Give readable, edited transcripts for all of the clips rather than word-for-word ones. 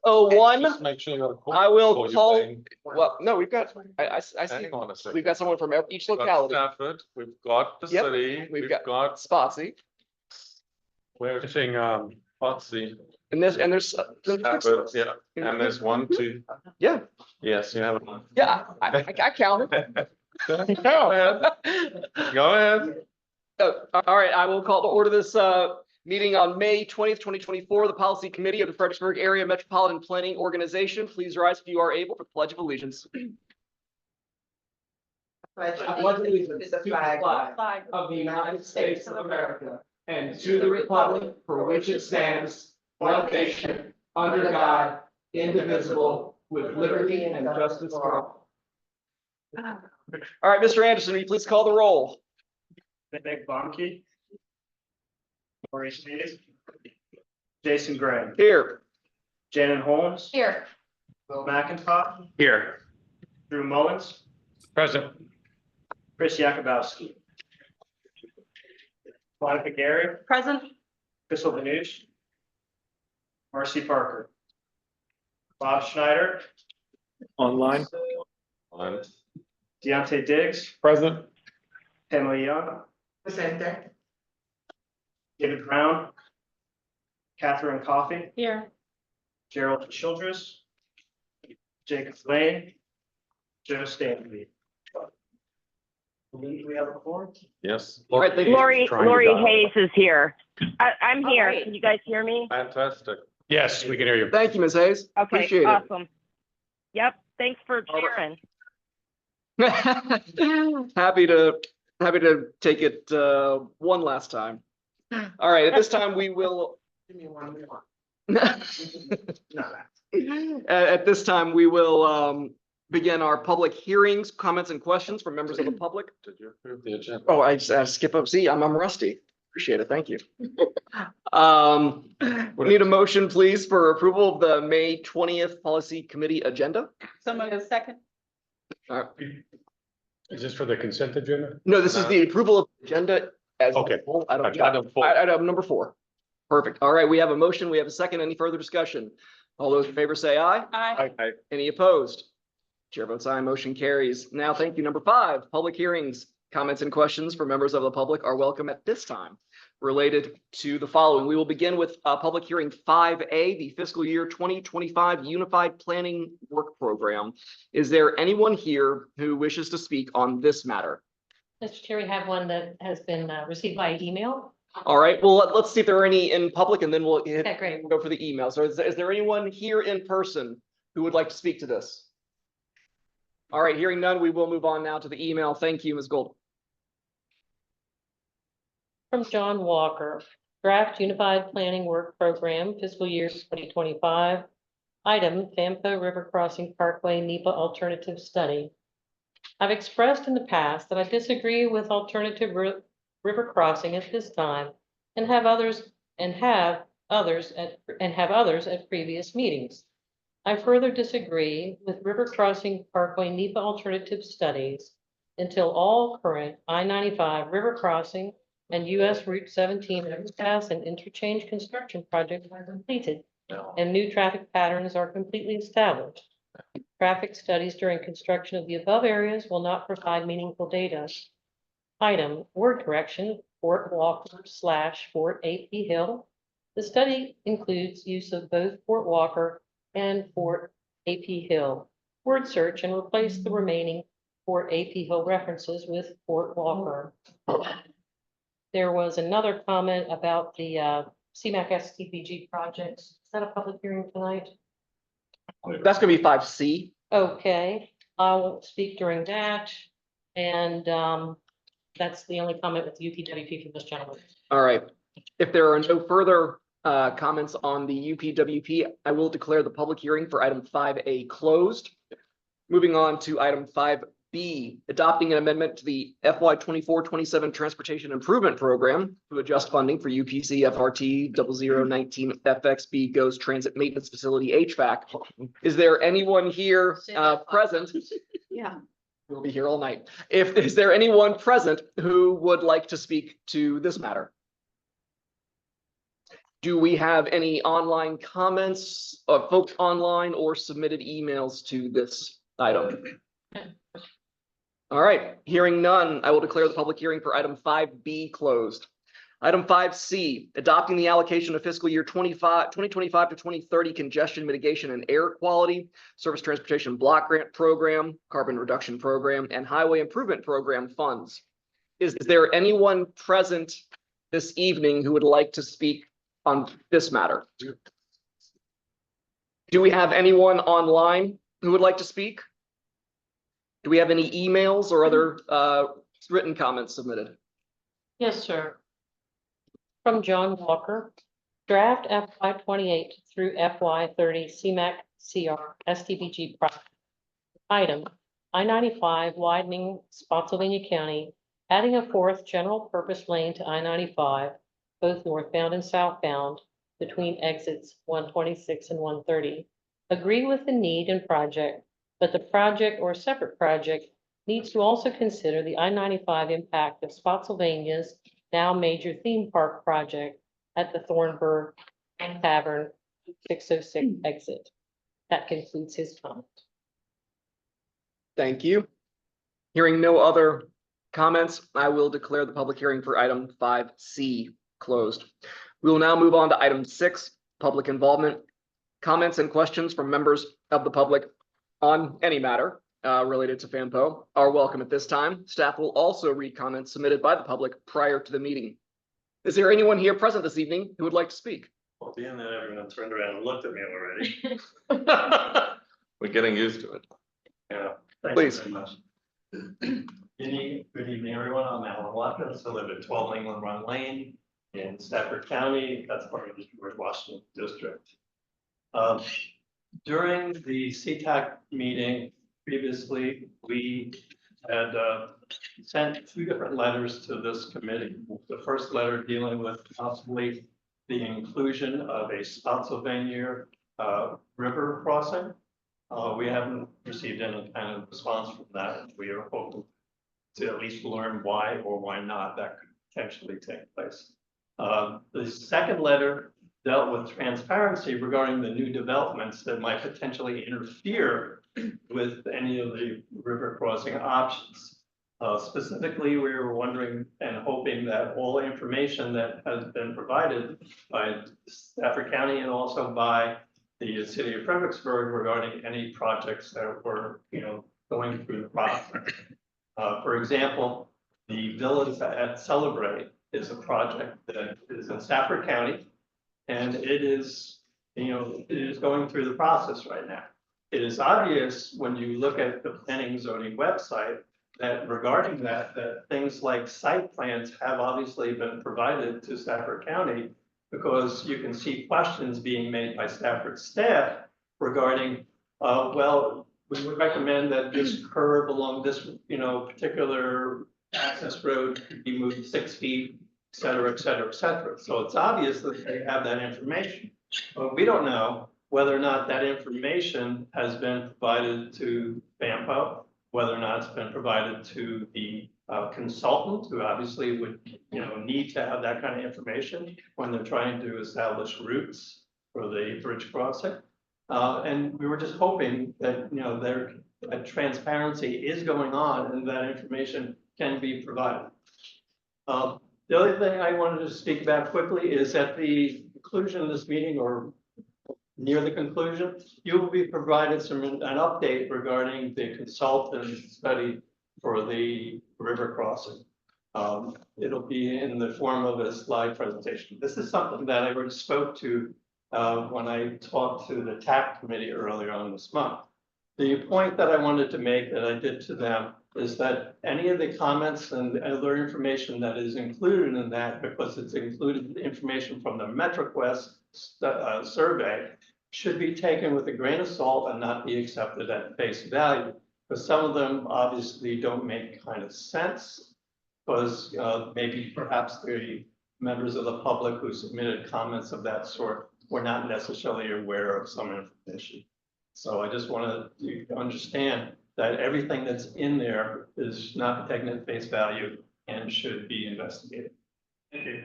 6:01. Just make sure you're. I will Or you're call, saying- well, no, we've got, I see, Hang on a second. we've got someone from each We've got locality. Stafford, we've got the Yep, city, we've we've got- got Spotsy, we're saying Potsy, and there's, Stafford, yeah, and there's 1, 2. yeah, Yes, you have. yeah, I count. Go ahead, go ahead. All right, I will call to order this meeting on May 20th, 2024, the Policy Committee of the Fredericksburg Area Metropolitan Planning Organization. Please rise if you are able for the Pledge of Allegiance. I pledge allegiance to the flag of the United States of America and to the republic for which it stands, one nation, under God, indivisible, with liberty and justice for all. All right, Mr. Anderson, will you please call the roll? Nick Bonke. Maurice Hayes. Jason Gray. Here. Shannon Holmes. Here. Will McIntosh. Here. Drew Mullins. Present. Chris Yakubowski. Monica Gary. Present. Crystal Benush. Marcy Parker. Bob Schneider. Online. Deontay Diggs. Present. Pamela Young. Present. David Brown. Catherine Coffey. Here. Gerald Childress. Jacob Lane. Joe Stanley. Believe we have a forum. Yes. All right, thank you. Lori Hayes is here. I'm All here. right. Can you guys hear me? Fantastic. Yes, we can hear you. Thank you, Ms. Hayes. Okay, Appreciate it. awesome. Yep, thanks for All right. sharing. Happy to take it one last time. All right, at this time, we will. Give me one more. At this time, we will begin our public hearings, comments and questions from members of the public. Did you approve the agenda? Oh, I just skip up. See, I'm rusty. Appreciate it. Thank you. We need a motion, please, for approval of the May 20th Policy Committee agenda. Someone a second. All right. Is this for the consent agenda? No, this is the approval of the agenda as. a Okay. whole. Item Item 4. item number 4. Perfect. All right, we have a motion. We have a second. Any further discussion? All those in favor say aye. Aye. Any opposed? Chair votes aye, motion carries. Now, thank you. Number 5, public hearings. Comments and questions for members of the public are welcome at this time related to the following. We will begin with public hearing 5A, the fiscal year 2025 Unified Planning Work Program. Is there anyone here who wishes to speak on this matter? Mr. Chair, we have one that has been received by email. All right, well, let's see if there are any in public and then we'll Okay, great. go for the emails. So is there anyone here in person who would like to speak to this? All right, hearing none, we will move on now to the email. Thank you, Ms. Gold. From John Walker, Draft Unified Planning Work Program, fiscal year 2025. Item, FAMPO River Crossing Parkway NEPA Alternative Study. I've expressed in the past that I disagree with alternative river crossing at this time and have others at previous meetings. I further disagree with river crossing parkway NEPA alternative studies until all current I-95 river crossing and US Route 17 overpass and interchange construction projects are completed and new traffic patterns are completely established. Traffic studies during construction of the above areas will not provide meaningful data. Item, word correction, Fort Walker / Fort AP Hill. The study includes use of both Fort Walker and Fort AP Hill. Word search and replace the remaining Fort AP Hill references with Fort Walker. There was another comment about the CMAQ STPG projects. Is that a public hearing tonight? That's gonna be 5C. Okay, I will speak during that. And that's the only comment with UPWP from this gentleman. All right. If there are no further comments on the UPWP, I will declare the public hearing for item 5A closed. Moving on to item 5B, adopting an amendment to the FY 24-27 Transportation Improvement Program to adjust funding for UPC FRT 0019 FXB GOES Transit Maintenance Facility HVAC. Is there anyone here present? Yeah. We'll be here all night. Is there anyone present who would like to speak to this matter? Do we have any online comments, folks online or submitted emails to this item? All right, hearing none, I will declare the public hearing for item 5B closed. Item 5C, adopting the allocation of fiscal year 2025 to 2030 congestion mitigation and air quality, surface transportation block grant program, carbon reduction program, and highway improvement program funds. Is there anyone present this evening who would like to speak on this matter? Do we have anyone online who would like to speak? Do we have any emails or other written comments submitted? Yes, sir. From John Walker, draft FY 28 through FY 30 CMAQ CR STBG project. Item, I-95 widening Spotsylvania County, adding a fourth general purpose lane to I-95, both northbound and southbound, between exits 126 and 130. Agree with the need and project, but the project or separate project needs to also consider the I-95 impact of Spotsylvania's now major theme park project at the Thornburg Tavern 606 exit. That concludes his comment. Thank you. Hearing no other comments, I will declare the public hearing for item 5C closed. We will now move on to item 6, public involvement. Comments and questions from members of the public on any matter related to FAMPO are welcome at this time. Staff will also read comments submitted by the public prior to the meeting. Is there anyone here present this evening who would like to speak? Well, being that everyone turned around and looked at me already. We're getting used to it. Yeah. Thank you Please. very much. Good evening, everyone. I'm Alan Watkins. I live at 12 England Run Lane in Stafford County. That's part of the George Washington District. During the CTAC meeting previously, we had sent 2 different letters to this committee. The first letter dealing with possibly the inclusion of a Spotsylvania river crossing. We haven't received any kind of response from that. We are hoping to at least learn why or why not that could potentially take place. The second letter dealt with transparency regarding the new developments that might potentially interfere with any of the river crossing options. Specifically, we were wondering and hoping that all information that has been provided by Stafford County and also by the city of Fredericksburg regarding any projects that were, going through the process. For example, the Villas at Celebrate is a project that is in Stafford County, and it is, it is going through the process right now. It is obvious when you look at the planning and zoning website that regarding that things like site plans have obviously been provided to Stafford County, because you can see questions being made by Stafford staff regarding, well, we would recommend that this curb along this, particular access road could be moved 6 feet, et cetera, et cetera, et cetera. So it's obvious that they have that information, but we don't know whether or not that information has been provided to FAMPO, whether or not it's been provided to the consultant, who obviously would, need to have that kind of information when they're trying to establish routes for the bridge crossing. And we were just hoping that, that transparency is going on and that information can be provided. The other thing I wanted to speak about quickly is at the conclusion of this meeting, or near the conclusion, you will be provided an update regarding the consultant study for the river crossing. It'll be in the form of a slide presentation. This is something that I already spoke to when I talked to the TAC committee earlier on this month. The point that I wanted to make that I did to them is that any of the comments and other information that is included in that, because it's included information from the MetroQuest survey, should be taken with a grain of salt and not be accepted at face value. Because some of them obviously don't make kind of sense, because maybe perhaps the members of the public who submitted comments of that sort were not necessarily aware of some information. So I just wanted you to understand that everything that's in there is not taken at face value and should be investigated. Thank you.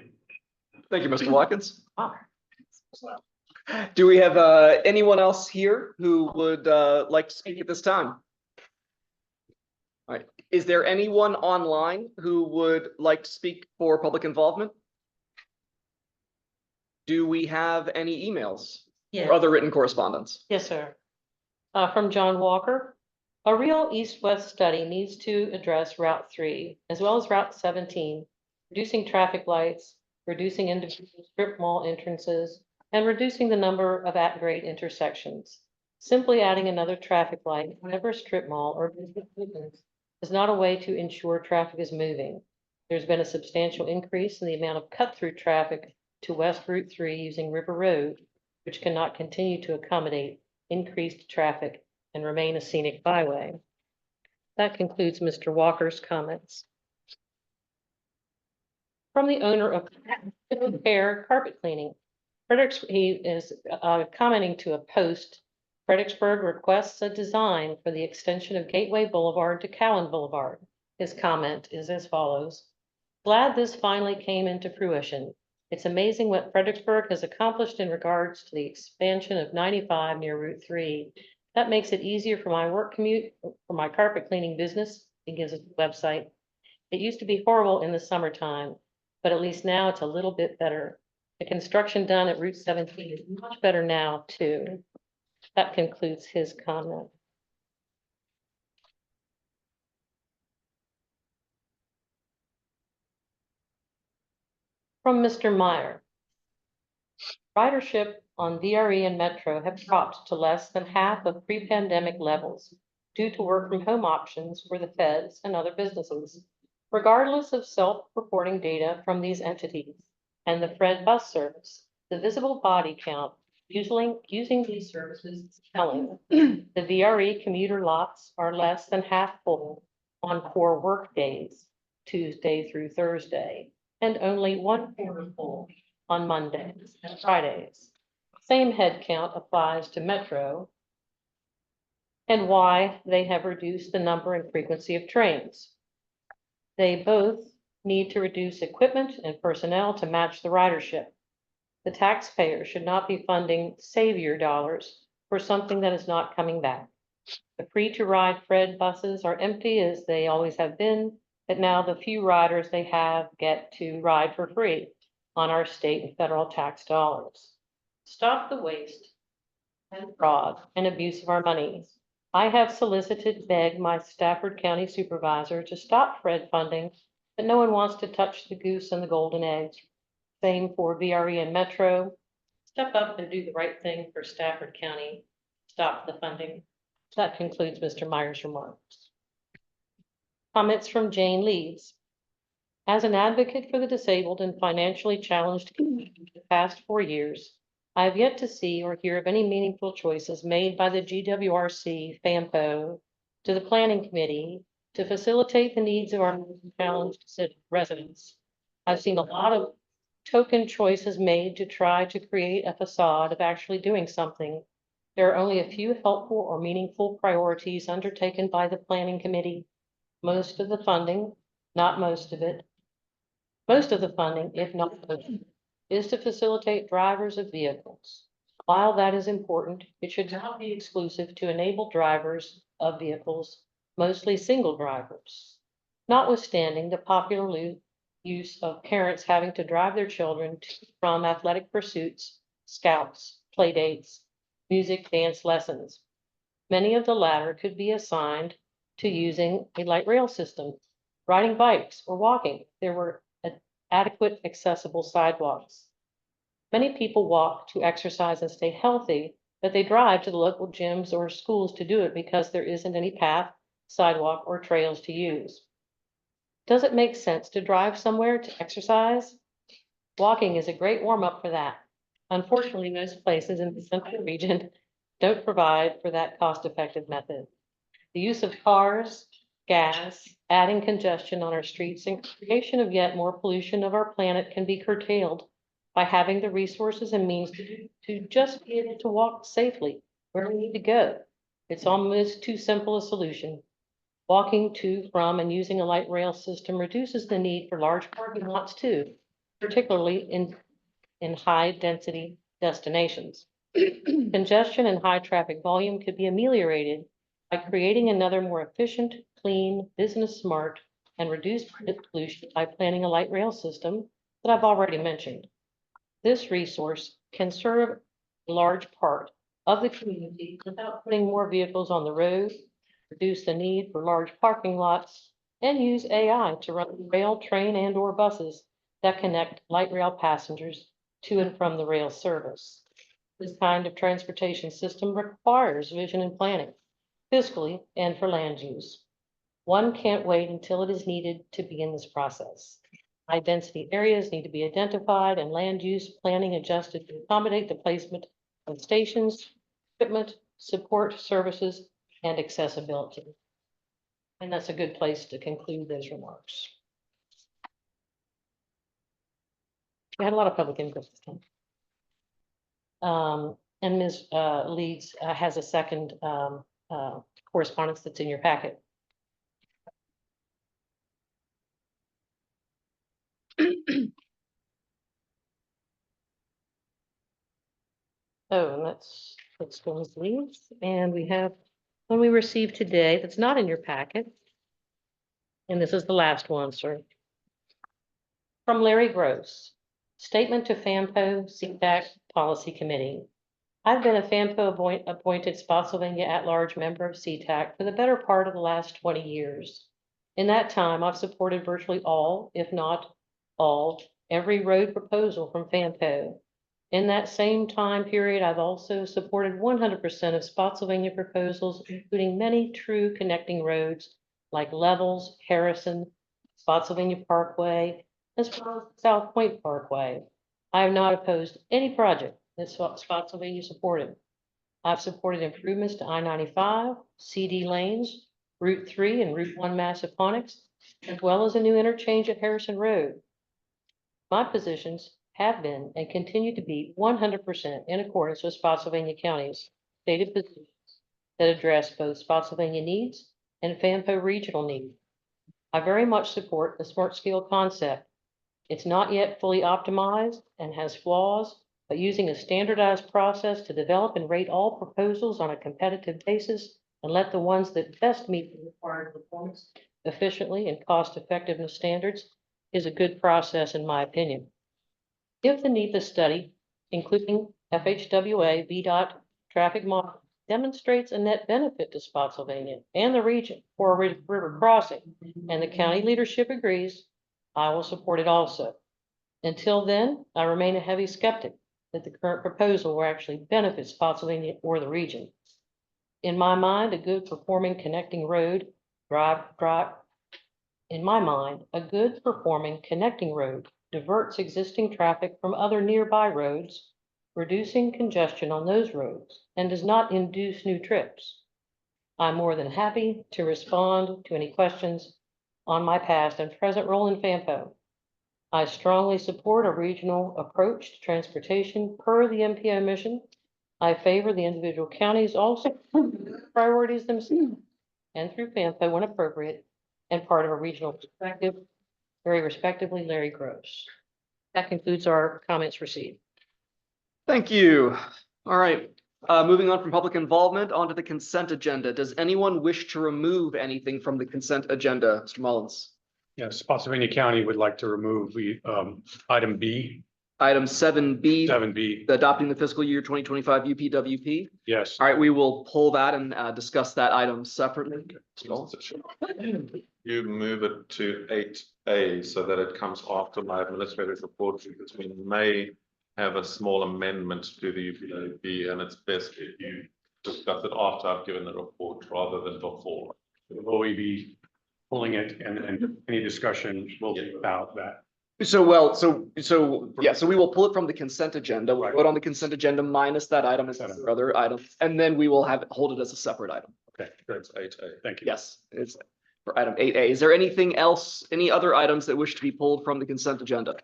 Thank you, Mr. Watkins. Do we have anyone else here who would like to speak at this time? All right, is there anyone online who would like to speak for public involvement? Do we have any emails or other written correspondence? Yes, sir. From John Walker. A real east-west study needs to address Route 3 as well as Route 17, reducing traffic lights, reducing individual strip mall entrances, and reducing the number of at-grade intersections. Simply adding another traffic light whenever a strip mall or business opens is not a way to ensure traffic is moving. There's been a substantial increase in the amount of cut-through traffic to West Route 3 using River Road, which cannot continue to accommodate increased traffic and remain a scenic byway. That concludes Mr. Walker's comments. From the owner of Repair Carpet Cleaning. He is commenting to a post. Fredericksburg requests a design for the extension of Gateway Boulevard to Cowan Boulevard. His comment is as follows. Glad this finally came into fruition. It's amazing what Fredericksburg has accomplished in regards to the expansion of 95 near Route 3. That makes it easier for my work commute, for my carpet cleaning business. He gives us a website. It used to be horrible in the summertime, but at least now it's a little bit better. The construction done at Route 17 is much better now too. That concludes his comment. From Mr. Meyer. Ridership on VRE and Metro have dropped to less than half of pre-pandemic levels due to work from home options for the feds and other businesses. Regardless of self-reporting data from these entities and the Fred bus service, the visible body count using these services is telling. The VRE commuter lots are less than half full on core work days, Tuesday through Thursday, and only 1/4 full on Mondays and Fridays. Same head count applies to Metro and why they have reduced the number and frequency of trains. They both need to reduce equipment and personnel to match the ridership. The taxpayer should not be funding savior dollars for something that is not coming back. The free-to-ride Fred buses are empty as they always have been, but now the few riders they have get to ride for free on our state and federal tax dollars. Stop the waste and fraud and abuse of our money. I have begged my Stafford County supervisor to stop Fred funding, but no one wants to touch the goose and the golden eggs. Same for VRE and Metro. Step up and do the right thing for Stafford County. Stop the funding. That concludes Mr. Meyer's remarks. Comments from Jane Leeds. As an advocate for the disabled and financially challenged community the past 4 years, I have yet to see or hear of any meaningful choices made by the GWRC FAMPO to the Planning Committee to facilitate the needs of our challenged residents. I've seen a lot of token choices made to try to create a facade of actually doing something. There are only a few helpful or meaningful priorities undertaken by the Planning Committee. Most of the funding, not most of it, most of the funding, if not most, is to facilitate drivers of vehicles. While that is important, it should not be exclusive to enable drivers of vehicles, mostly single drivers. Notwithstanding the popular use of parents having to drive their children to from athletic pursuits, scouts, play dates, music, dance lessons. Many of the latter could be assigned to using a light rail system, riding bikes, or walking. There were adequate accessible sidewalks. Many people walk to exercise and stay healthy, but they drive to the local gyms or schools to do it because there isn't any path, sidewalk, or trails to use. Does it make sense to drive somewhere to exercise? Walking is a great warm-up for that. Unfortunately, most places in the central region don't provide for that cost-effective method. The use of cars, gas, adding congestion on our streets, and creation of yet more pollution of our planet can be curtailed by having the resources and means to just be able to walk safely where we need to go. It's almost too simple a solution. Walking to, from, and using a light rail system reduces the need for large parking lots too, particularly in high density destinations. Congestion and high traffic volume could be ameliorated by creating another more efficient, clean, business smart, and reduced pollution by planning a light rail system that I've already mentioned. This resource can serve a large part of the community without putting more vehicles on the road, reduce the need for large parking lots, and use AI to run rail, train, and/or buses that connect light rail passengers to and from the rail service. This kind of transportation system requires vision and planning, fiscally and for land use. One can't wait until it is needed to begin this process. High density areas need to be identified and land use planning adjusted to accommodate the placement of stations, equipment, support services, and accessibility. And that's a good place to conclude those remarks. We had a lot of public input this time. And Ms. Leeds has a second correspondence that's in your packet. Oh, and that's for Ms. Leeds. And we have one we received today that's not in your packet. And this is the last one, sir. From Larry Gross, statement to FAMPO CPAC Policy Committee. I've been a FAMPO appointed Spotsylvania at-large member of CTAC for the better part of the last 20 years. In that time, I've supported virtually all, if not all, every road proposal from FAMPO. In that same time period, I've also supported 100% of Spotsylvania proposals, including many true connecting roads like Levels, Harrison, Spotsylvania Parkway, as well as the South Point Parkway. I have not opposed any project that Spotsylvania supported. I've supported improvements to I-95, CD lanes, Route 3 and Route 1 Massaponics, as well as a new interchange at Harrison Road. My positions have been and continue to be 100% in accordance with Spotsylvania County's stated positions that address both Spotsylvania needs and FAMPO regional needs. I very much support the smart scale concept. It's not yet fully optimized and has flaws, but using a standardized process to develop and rate all proposals on a competitive basis and let the ones that best meet the required performance efficiently and cost effectiveness standards is a good process in my opinion. If the NEPA study, including FHWA, VDOT traffic model, demonstrates a net benefit to Spotsylvania and the region for a river crossing, and the county leadership agrees, I will support it also. Until then, I remain a heavy skeptic that the current proposal will actually benefit Spotsylvania or the region. In my mind, a good performing connecting road diverts existing traffic from other nearby roads, reducing congestion on those roads, and does not induce new trips. I'm more than happy to respond to any questions on my past and present role in FAMPO. I strongly support a regional approach to transportation per the MPO mission. I favor the individual counties also priorities themselves and through FAMPO when appropriate and part of a regional perspective. Very respectively, Larry Gross. That concludes our comments received. Thank you. All right, moving on from public involvement onto the consent agenda. Does anyone wish to remove anything from the consent agenda? Mr. Mullins. Yes, Spotsylvania County would like to remove the item B, Item 7B, 7B. adopting the fiscal year 2025 UPWP. Yes. All right, we will pull that and discuss that item separately. You move it to 8A so that it comes after my administrative report, because we may have a small amendment to the UPWP, and it's best if you discuss it after I've given the report rather than before. Will we be pulling it and any discussion will be about that? So we will pull it from the consent agenda. We'll vote on the consent agenda minus that item as the other item, and then we will hold it as a separate item. Okay, good. That's 8A. Thank you. Yes, it's for item 8A. Is there anything else, any other items that wish to be pulled from the consent agenda? All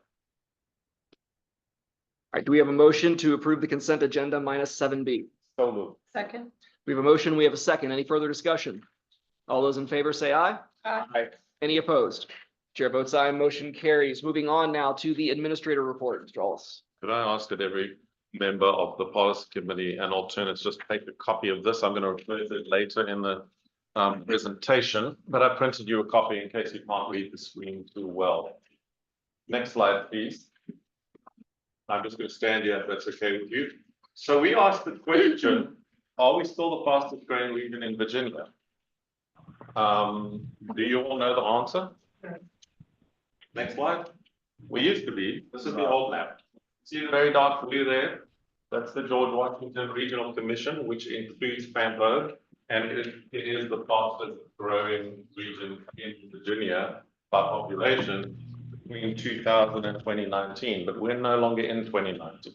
right, do we have a motion to approve the consent agenda minus 7B? So move. Second. We have a motion, we have a second. Any further discussion? All those in favor say aye. Aye. Any opposed? Chair votes aye, motion carries. Moving on now to the administrator report, Mr. Ellis. Could I ask at every member of the policy committee and alternates, just take a copy of this. I'm going to refer to it later in the presentation, but I printed you a copy in case you can't read the screen too well. Next slide, please. I'm just going to stand here if that's okay with you. So we asked the question, are we still the fastest growing region in Virginia? Do you all know the answer? Next slide. We used to be. This is the old map. See the very dark blue there? That's the George Washington Regional Commission, which includes FAMPO, and it is the fastest growing region in Virginia by population between 2000 and 2019, but we're no longer in 2019.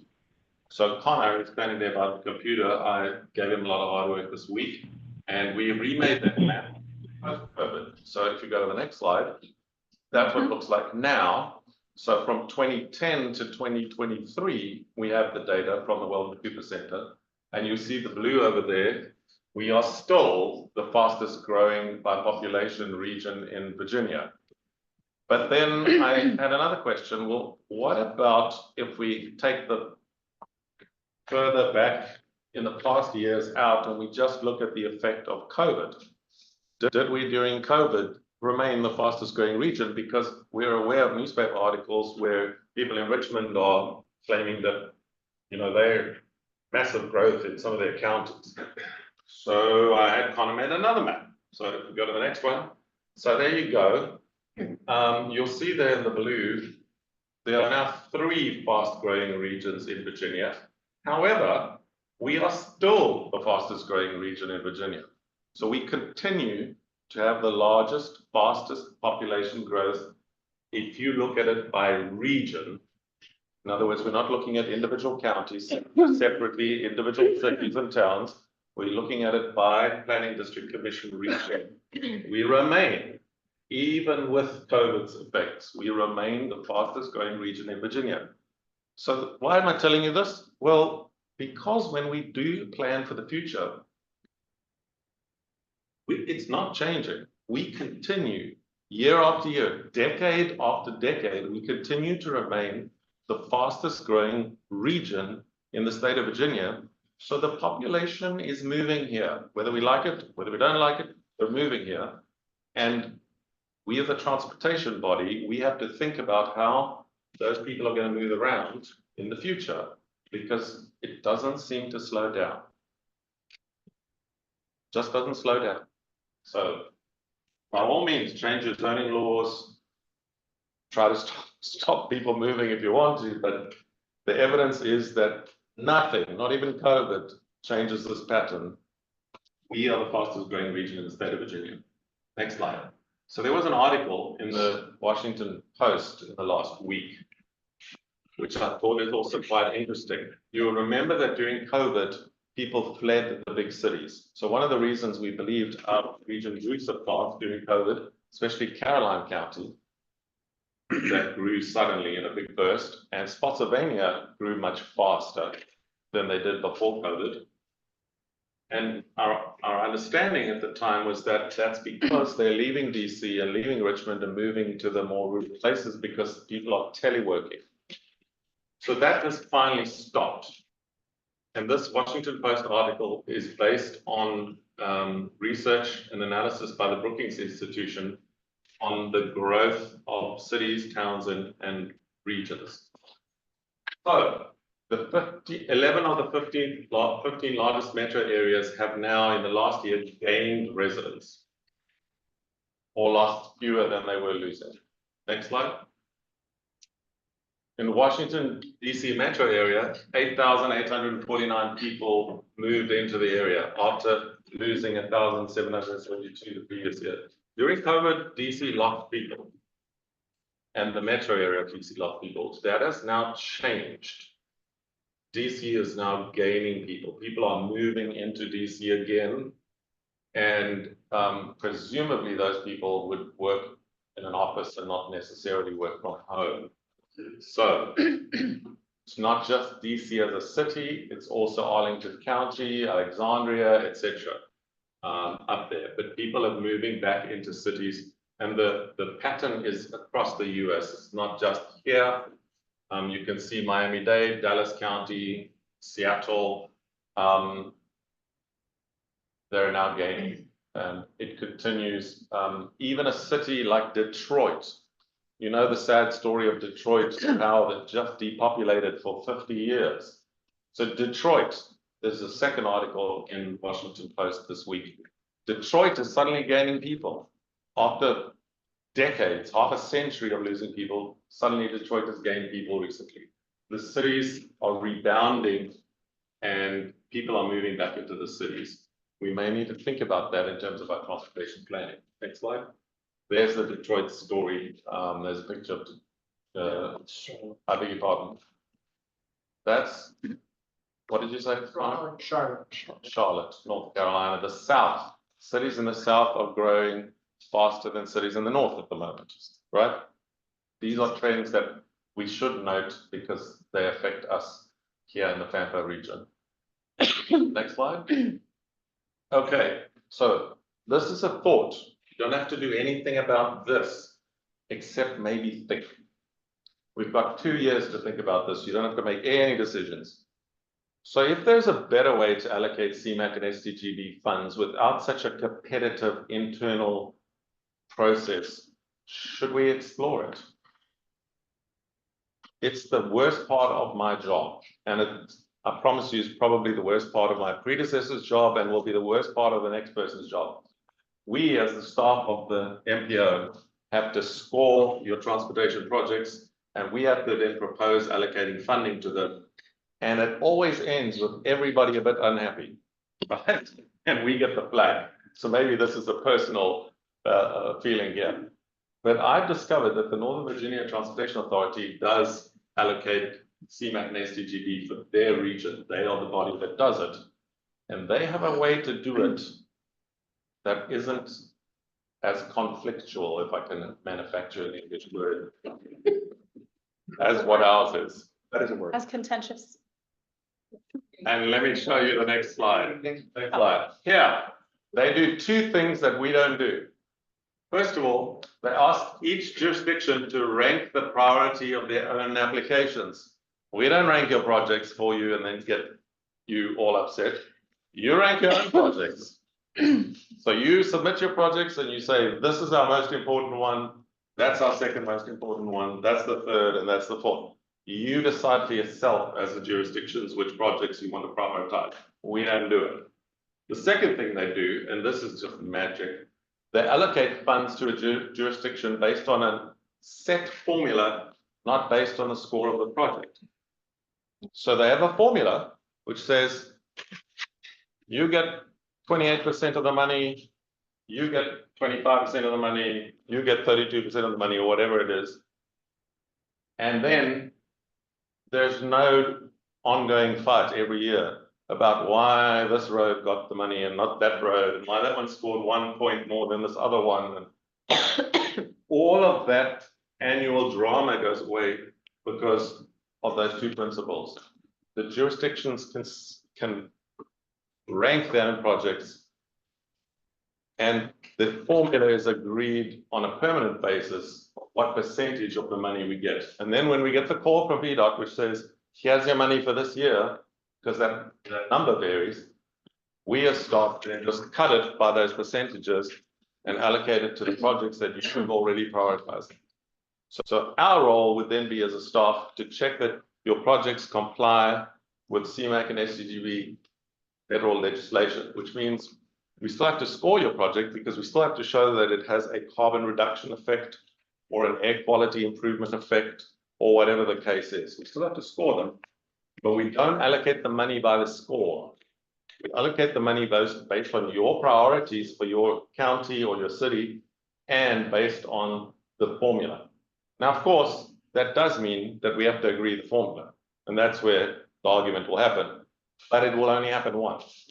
So Connor is standing there by the computer. I gave him a lot of hard work this week, and we remade that map post-COVID. So if you go to the next slide, that's what it looks like now. So from 2010 to 2023, we have the data from the Weldon Cooper Center, and you see the blue over there. We are still the fastest growing by population region in Virginia. But then I had another question. Well, what about if we take the further back in the past years out and we just look at the effect of COVID? Did we during COVID remain the fastest growing region? Because we're aware of newspaper articles where people in Richmond are claiming that, you know, they're massive growth in some of their counties. So I had Connor made another map. So if we go to the next one. So there you go. You'll see there in the blue, there are now 3 fast growing regions in Virginia. However, we are still the fastest growing region in Virginia. So we continue to have the largest, fastest population growth if you look at it by region. In other words, we're not looking at individual counties separately, individual cities and towns. We're looking at it by Planning District Commission region. We remain, even with COVID's effects, we remain the fastest growing region in Virginia. So why am I telling you this? Well, because when we do plan for the future, it's not changing. We continue year after year, decade after decade, we continue to remain the fastest growing region in the state of Virginia. So the population is moving here, whether we like it, whether we don't like it, they're moving here. And we as a transportation body, we have to think about how those people are going to move around in the future, because it doesn't seem to slow down. Just doesn't slow down. So by all means, change your zoning laws, try to stop people moving if you want to, but the evidence is that nothing, not even COVID, changes this pattern. We are the fastest growing region in the state of Virginia. Next slide. So there was an article in the Washington Post in the last week, which I thought is also quite interesting. You'll remember that during COVID, people fled the big cities. So one of the reasons we believed our region grew so fast during COVID, especially Caroline County, that grew suddenly in a big burst, and Spotsylvania grew much faster than they did before COVID. And our understanding at the time was that that's because they're leaving DC and leaving Richmond and moving to the more rural places because people are teleworking. So that has finally stopped. And this Washington Post article is based on research and analysis by the Brookings Institution on the growth of cities, towns, and regions. So the 11 of the 15 largest metro areas have now in the last year gained residents, or lost fewer than they were losing. Next slide. In the Washington, DC metro area, 8,849 people moved into the area after losing 1,772 the previous year. During COVID, DC lost people, and the metro area of DC lost people. That has now changed. DC is now gaining people. People are moving into DC again, and presumably those people would work in an office and not necessarily work from home. So it's not just DC as a city, it's also Arlington County, Alexandria, etc. Up there, but people are moving back into cities, and the pattern is across the US. It's not just here. You can see Miami-Dade, Dallas County, Seattle, they're now gaining. And it continues, even a city like Detroit, you know the sad story of Detroit, how it just depopulated for 50 years. So Detroit, there's a second article in Washington Post this week. Detroit is suddenly gaining people. After decades, half a century of losing people, suddenly Detroit has gained people recently. The cities are rebounding and people are moving back into the cities. We may need to think about that in terms of our transportation planning. Next slide. There's the Detroit story. There's a picture of, I beg your pardon. That's, what did you say? Charlotte, North Carolina. The South, cities in the South are growing faster than cities in the North at the moment, right? These are trends that we should note because they affect us here in the FAMPO region. Next slide. Okay, so this is a thought. You don't have to do anything about this, except maybe think. We've got 2 years to think about this. You don't have to make any decisions. So if there's a better way to allocate CMAQ and SDGB funds without such a competitive internal process, should we explore it? It's the worst part of my job, and I promise you, it's probably the worst part of my predecessor's job and will be the worst part of the next person's job. We, as the staff of the MPO, have to score your transportation projects, and we have to then propose allocating funding to them. And it always ends with everybody a bit unhappy, right? And we get the flag. So maybe this is a personal feeling here. But I've discovered that the Northern Virginia Transportation Authority does allocate CMAQ and SDGB for their region. They are the body that does it. And they have a way to do it that isn't as conflictual, if I can manufacture an English word, as what ours is. That doesn't work. As contentious. And let me show you the next slide. Next slide. Here, they do 2 things that we don't do. First of all, they ask each jurisdiction to rank the priority of their own applications. We don't rank your projects for you and then get you all upset. You rank your own projects. So you submit your projects and you say, this is our most important one, that's our second most important one, that's the third, and that's the fourth. You decide for yourself as the jurisdictions which projects you want to prioritize. We don't do it. The second thing they do, and this is just magic, they allocate funds to a jurisdiction based on a set formula, not based on the score of the project. So they have a formula which says, you get 28% of the money, you get 25% of the money, you get 32% of the money, or whatever it is. And then there's no ongoing fight every year about why this road got the money and not that road, and why that one scored 1 point more than this other one. And all of that annual drama goes away because of those 2 principles. The jurisdictions can rank their own projects, and the formula is agreed on a permanent basis what percentage of the money we get. And then when we get the call from VDOT which says, here's your money for this year, because that number varies, we as staff then just cut it by those percentages and allocate it to the projects that you have already prioritized. So our role would then be as a staff to check that your projects comply with CMAQ and SDGB federal legislation, which means we still have to score your project because we still have to show that it has a carbon reduction effect or an air quality improvement effect or whatever the case is. We still have to score them, but we don't allocate the money by the score. We allocate the money based on your priorities for your county or your city and based on the formula. Now, of course, that does mean that we have to agree the formula, and that's where the argument will happen. But it will only happen once,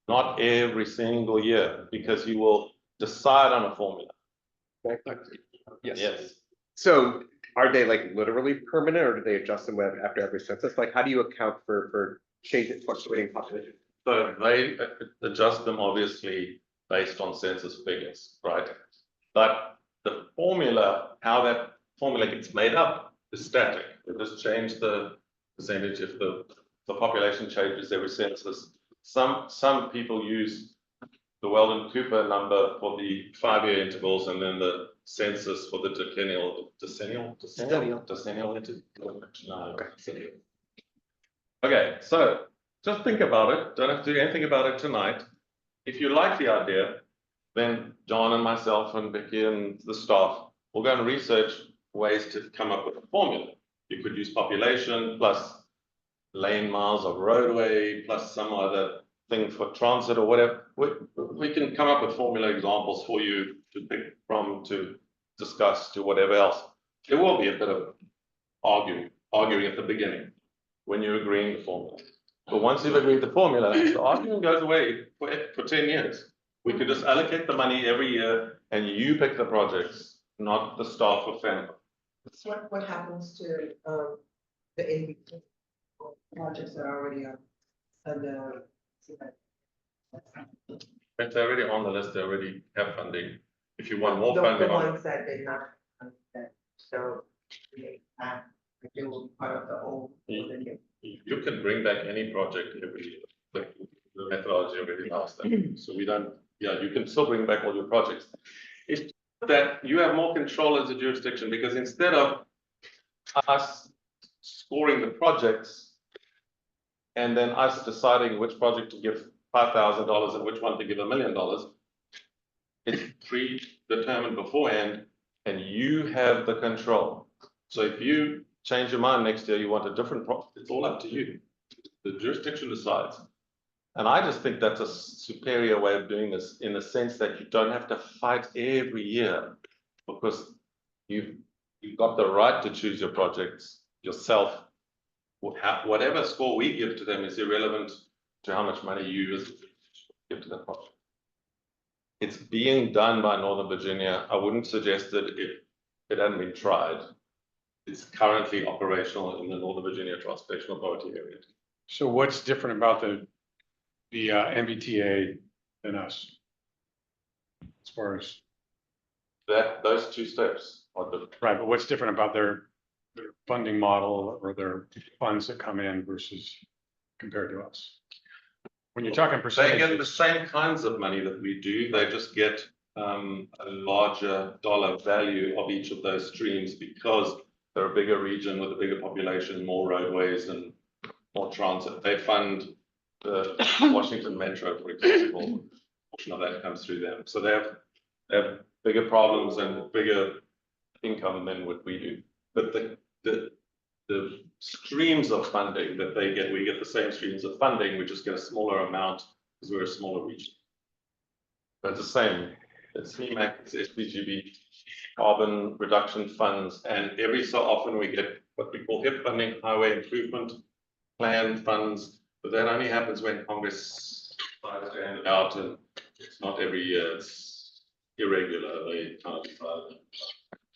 not every single year, because you will decide on a formula. Yes. So are they like literally permanent, or do they adjust them after every census? Like, how do you account for changes, fluctuating population? So they adjust them obviously based on census figures, right? But the formula, how that formula gets made up is static. We just change the percentage if the the population changes every census. Some people use the Weldon Cooper number for the 5-year intervals and then the census for the decennial. No, decennial. Okay, so just think about it. Don't have to do anything about it tonight. If you like the idea, then John and myself and Vicky and the staff will go and research ways to come up with a formula. You could use population plus lane miles of roadway plus some other thing for transit or whatever. We can come up with formula examples for you to pick from, to discuss, to whatever else. There will be a bit of arguing at the beginning when you're agreeing the formula. But once you've agreed the formula, the argument goes away for 10 years. We could just allocate the money every year and you pick the projects, not the staff of FAMPO. So what happens to, the MVP projects that are already on the. If they're already on the list, they already have funding. If you want more The funding on ones that did not, that, so, they will be part of the old. you can bring back any project every year. The methodology already allows that. So we don't, yeah, you can still bring back all your projects. It's that you have more control as a jurisdiction, because instead of us scoring the projects and then us deciding which project to give $5,000 and which one to give $1 million, it's predetermined beforehand and you have the control. So if you change your mind next year, you want a different project, it's all up to you. The jurisdiction decides. And I just think that's a superior way of doing this, in the sense that you don't have to fight every year, because you've got the right to choose your projects yourself. Whatever score we give to them is irrelevant to how much money you give to that project. It's being done by Northern Virginia. I wouldn't suggest that it hadn't been tried. It's currently operational in the Northern Virginia Transportation Authority area. So what's different about the MBTA than us? As far as, Those two steps are the right, but what's different about their funding model or their funds that come in versus compared to us? When you're talking They get the percentages, same kinds of money that we do. They just get a larger dollar value of each of those streams, because they're a bigger region with a bigger population, more roadways and more transit. They fund the Washington Metro, for example. Portion of that comes through them. So they have bigger problems and bigger income than what we do. But the streams of funding that they get, we get the same streams of funding, we just get a smaller amount because we're a smaller region. But it's the same. It's CMAC, it's SPGB, carbon reduction funds, and every so often we get what we call HIP funding, highway improvement plan funds, but that only happens when Congress decides to hand it out, and it's not every year, it's irregular, they kind of decide.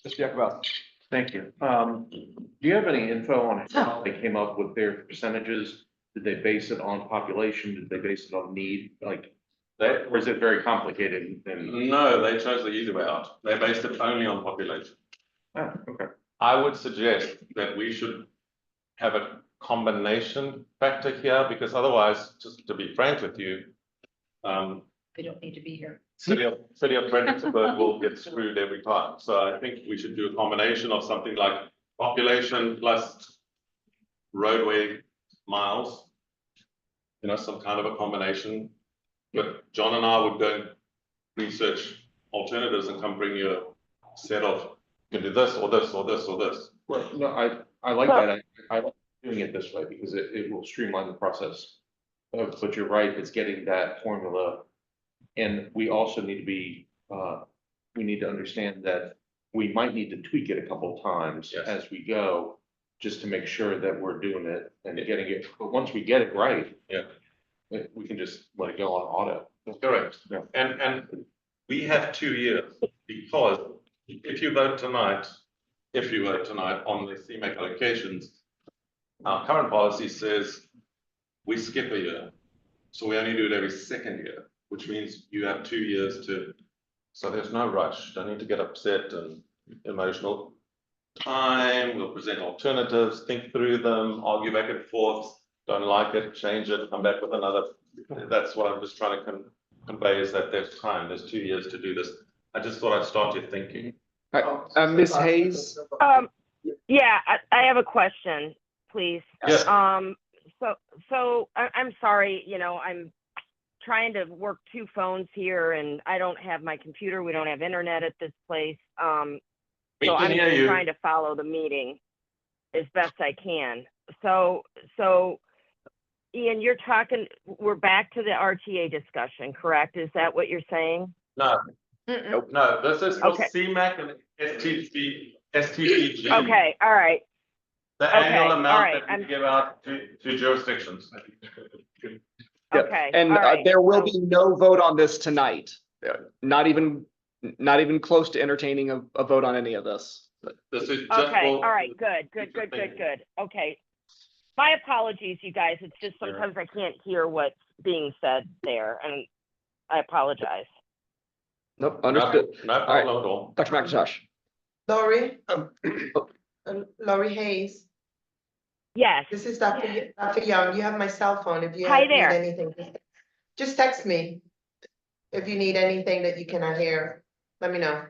Mr. Yakubov, thank you. Do you have any info on how they came up with their percentages? Did they base it on population? Did they base it on need? Like, or is it very complicated? And No, they chose the easy way out. They based it only on population. okay. I would suggest that we should have a combination factor here, because otherwise, just to be frank with you, They don't need to be here. City of Fredericksburg will get screwed every time. So I think we should do a combination of something like population plus roadway miles. You know, some kind of a combination. But John and I would go and research alternatives and come bring you a set of, you can do this or this or this or this. Well, no, I like that. I like doing it this way because it will streamline the process. But you're right, it's getting that formula. And we also need to be, we need to understand that we might need to tweak it a couple of times Yes. as we go, just to make sure that we're doing it and getting it. But once we get it right, Yeah. we can just let it go on auto. Correct. Yeah. And we have 2 years, because if you vote tonight on the CMAC allocations, our current policy says we skip a year. So we only do it every second year, which means you have 2 years so there's no rush. Don't need to get upset and emotional. We'll present alternatives, think through them, argue back and forth. don't like it, change it, come back with another. That's what I'm just trying to convey is that there's time, there's 2 years to do this. I just thought I'd start you thinking. Ms. Hayes, Yeah, I have a question, please. Yes. I'm sorry, I'm trying to work 2 phones here and I don't have my computer. We don't have internet at this place. We So can I'm hear just you. trying to follow the meeting as best I can. So Ian, we're back to the RTA discussion, correct? Is that what you're saying? No, no, this is for Okay. CMAC and STPG. Okay, all right. The Okay, annual all amount right, that we give out to jurisdictions. Yeah, Okay. and all right, there will so- be no vote on this tonight. Not even close to entertaining a vote on any of this. This is just Okay, for. all right, good. Okay. My apologies, you guys. It's just Sure. sometimes I can't hear what's being said there, and I apologize. Nope, No understood. problem at all. Dr. McIntosh. Lori, Lori Hayes, Yes, this is Dr. Young. You have my cell phone. If you Hi need there. anything, just text me. If you need anything that you cannot hear, let me know.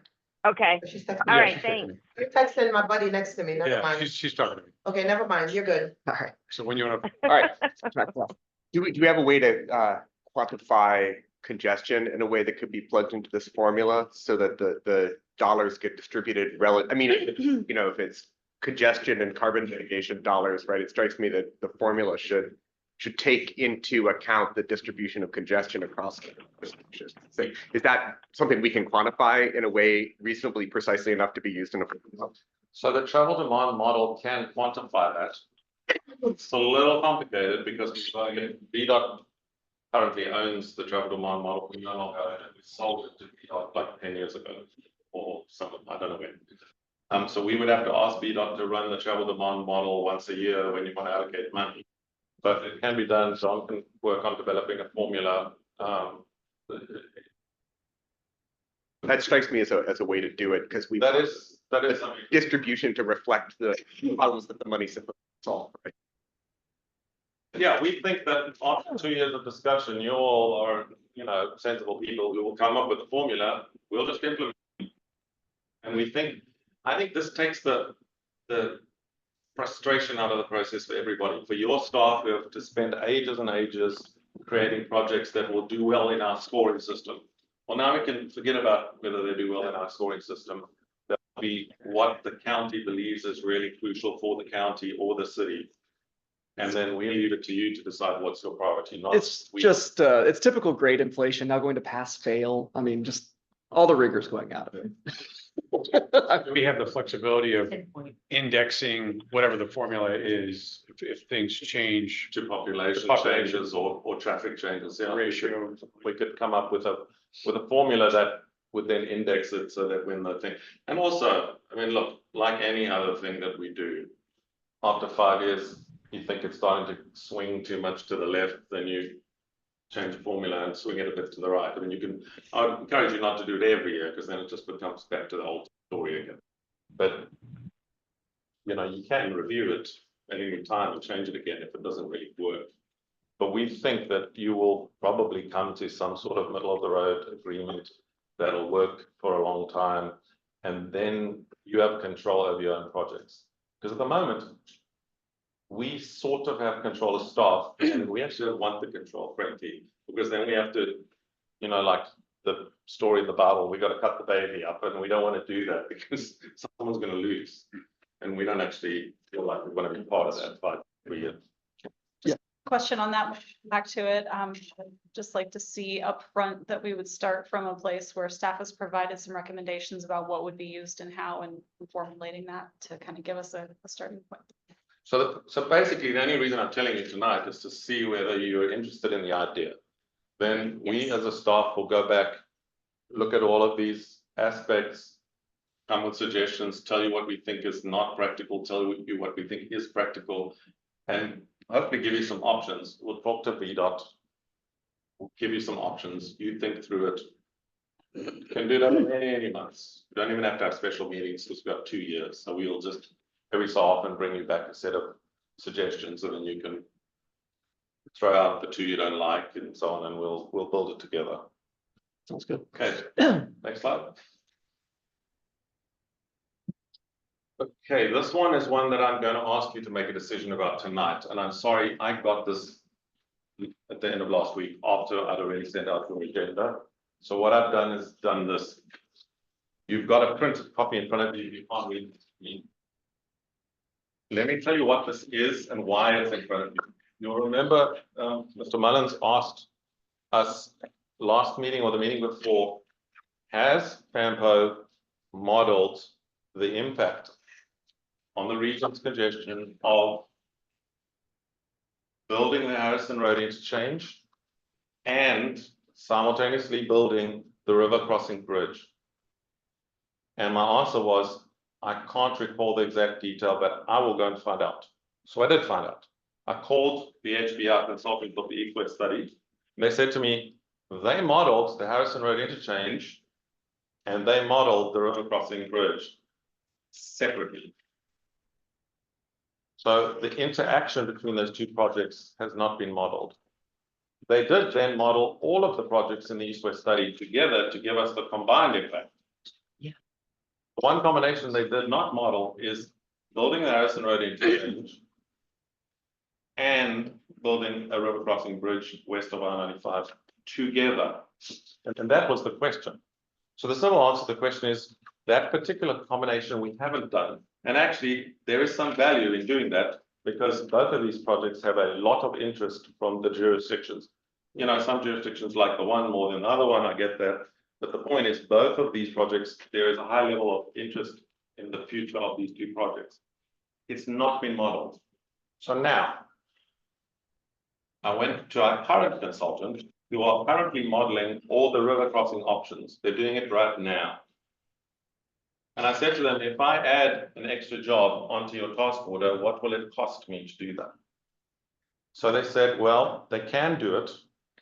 okay. She's texting All me. right, thanks. You're texting my buddy next to me. Never Yeah, mind. she's talking to me. Okay, never mind. You're good. All right, So when you want to, all right. Dr. McIntosh. Do we have a way to quantify congestion in a way that could be plugged into this formula so that the dollars get distributed I mean, if it's congestion and carbon mitigation dollars, right? It strikes me that the formula should take into account the distribution of congestion across. So is that something we can quantify in a way reasonably precisely enough to be used in a? So the travel demand model can quantify that. It's a little complicated because VDOT currently owns the travel demand model. We no longer own it. We sold it to VDOT like 10 years ago or something, I don't know when. So we would have to ask VDOT to run the travel demand model once a year when you want to allocate money. But it can be done. John can work on developing a formula. That strikes me as a way to do it because that is distribution to reflect the problems that the money's supposed to solve, right? Yeah, we think that after 2 years of discussion, you all are, sensible people who will come up with a formula. We'll just implement it. And I think this takes the frustration out of the process for everybody, for your staff who have to spend ages and ages creating projects that will do well in our scoring system. Well, now we can forget about whether they do well in our scoring system. That will be what the county believes is really crucial for the county or the city. And then we leave it to you to decide what's your priority, not. It's just, it's typical grade inflation, now going to pass, fail. I mean, just all the rigors going out of it. we have the flexibility of indexing whatever the formula is, if things change. To population changes or traffic changes, yeah. Ratio. We could come up with a formula that would then index it so that when the thing, and also, I mean, look, like any other thing that we do, after 5 years, you think it's starting to swing too much to the left, then you change the formula and swing it a bit to the right. I mean, I would encourage you not to do it every year because then it just becomes back to the old story again. But, you can review it at any time and change it again if it doesn't really work. But we think that you will probably come to some sort of middle of the road agreement that'll work for a long time. And then you have control over your own projects. Because at the moment, we sort of have control of staff and we actually don't want the control, frankly, because then we have to, like the story in the Bible, we got to cut the baby up and we don't want to do that because someone's going to lose. And we don't actually feel like we want to be part of that fight every year. Question on that, back to it, just like to see upfront that we would start from a place where staff has provided some recommendations about what would be used and how, and formulating that to kind of give us a starting point. So basically, the only reason I'm telling you tonight is to see whether you're interested in the idea. Then we as a staff will go back, look at all of these aspects, come with suggestions, tell you what we think is not practical, tell you what we think is practical, and hopefully give you some options. We'll talk to VDOT. We'll give you some options. You think through it. You can do that in any months. You don't even have to have special meetings because we've got 2 years. So we'll just every so often bring you back a set of suggestions and then you can throw out the two you don't like and so on, and we'll build it together. Sounds good. Okay, next slide. Okay, this one is one that I'm going to ask you to make a decision about tonight, and I'm sorry, I got this at the end of last week after I'd already sent out your agenda. So what I've done is done this. You've got a printed copy in front of you. You can't read me. Let me tell you what this is and why it's in front of you. You'll remember Mr. Mullins asked us last meeting or the meeting before, has FAMPO modeled the impact on the region's congestion of building the Harrison Road interchange and simultaneously building the river crossing bridge? And my answer was, I can't recall the exact detail, but I will go and find out. So I did find out. I called the HBR consultant of the East-West study. They said to me, they modeled the Harrison Road interchange and they modeled the river crossing bridge separately. So the interaction between those two projects has not been modeled. They did then model all of the projects in the East-West study together to give us the combined impact. Yeah. One combination they did not model is building the Harrison Road interchange and building a river crossing bridge west of I-95 together. And that was the question. So the simple answer to the question is that particular combination we haven't done. And actually, there is some value in doing that because both of these projects have a lot of interest from the jurisdictions. You know, some jurisdictions like the one more than the other one, I get that. But the point is, both of these projects, there is a high level of interest in the future of these two projects. It's not been modeled. So now, I went to our current consultant who are currently modeling all the river crossing options. They're doing it right now. And I said to them, if I add an extra job onto your task order, what will it cost me to do that? So they said, well, they can do it.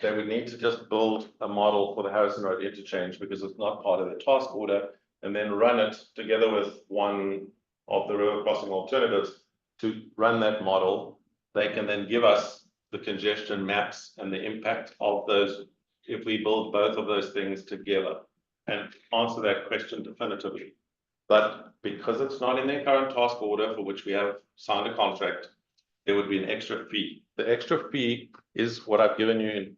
They would need to just build a model for the Harrison Road interchange because it's not part of their task order, and then run it together with one of the river crossing alternatives to run that model. They can then give us the congestion maps and the impact of those if we build both of those things together and answer that question definitively. But because it's not in their current task order for which we have signed a contract, there would be an extra fee. The extra fee is what I've given you in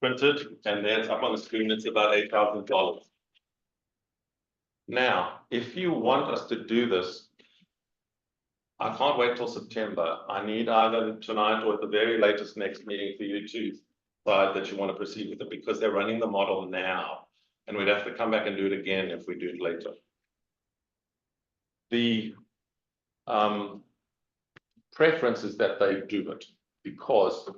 printed, and there it's up on the screen. It's about $8,000. Now, if you want us to do this, I can't wait till September. I need either tonight or at the very latest next meeting for you to decide that you want to proceed with it because they're running the model now, and we'd have to come back and do it again if we do it later. The preference is that they do it because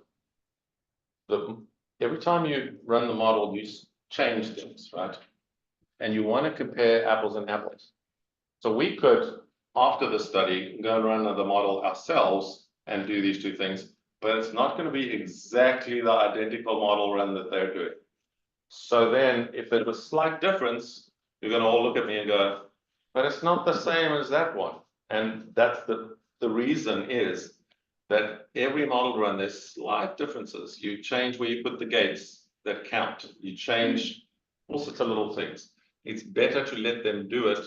every time you run the model, you change things, right? And you want to compare apples and apples. So we could, after the study, go and run the model ourselves and do these two things, but it's not going to be exactly the identical model run that they're doing. So then if there's a slight difference, you're going to all look at me and go, but it's not the same as that one. And that's the reason is that every model run, there's slight differences. You change where you put the gates that count. You change all sorts of little things. It's better to let them do it.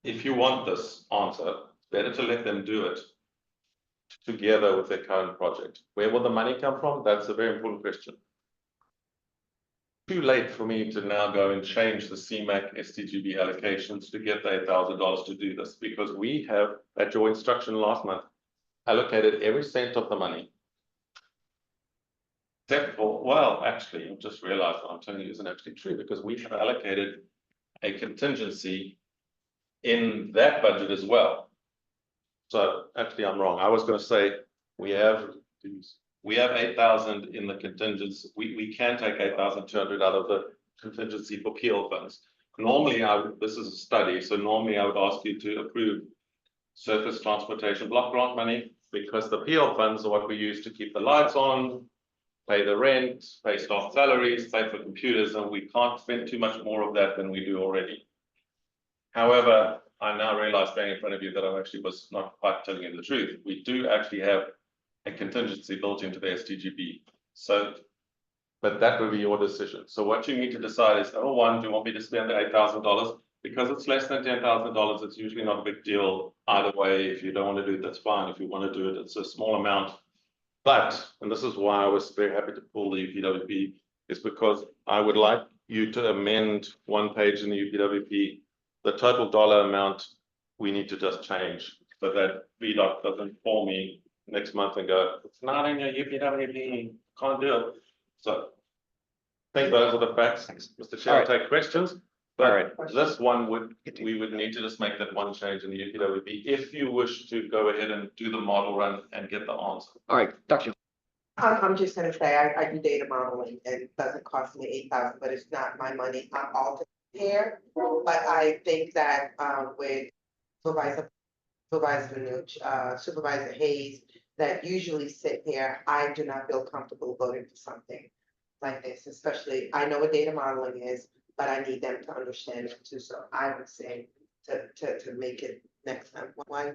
If you want this answer, it's better to let them do it together with their current project. Where will the money come from? That's a very important question. Too late for me to now go and change the CMAC STGB allocations to get the $8,000 to do this, because we have, at your instruction last month, allocated every cent of the money. Except for, well, actually, I just realized what I'm telling you isn't actually true, because we have allocated a contingency in that budget as well. So actually, I'm wrong. I was going to say we have 8,000 in the contingency. We can take 8,200 out of the contingency for PL funds. Normally, this is a study, so normally I would ask you to approve surface transportation block grant money, because the PL funds are what we use to keep the lights on, pay the rent, pay staff salaries, pay for computers, and we can't spend too much more of that than we do already. However, I now realize standing in front of you that I actually was not quite telling you the truth. We do actually have a contingency built into the STGB. So, but that will be your decision. So what you need to decide is, number one, do you want me to spend the $8,000? Because it's less than $10,000, it's usually not a big deal either way. If you don't want to do it, that's fine. If you want to do it, it's a small amount. But, and this is why I was very happy to pull the UPWP, is because I would like you to amend one page in the UPWP. The total dollar amount we need to just change, so that VDOT doesn't call me next month and go, it's not in your UPWP, can't do it. So I think those are the facts. Mr. Chair, I'll take questions. But this one we would need to just make that one change in the UPWP if you wish to go ahead and do the model run and get the answer. All right, Dr. I'm just gonna say, I do data modeling and it doesn't cost me 8,000, but it's not my money. I'm all here. But I think that, with Supervisor Hayes, that usually sit here, I do not feel comfortable voting for something like this, especially, I know what data modeling is, but I need them to understand it too. So I would say to make it next time. Why?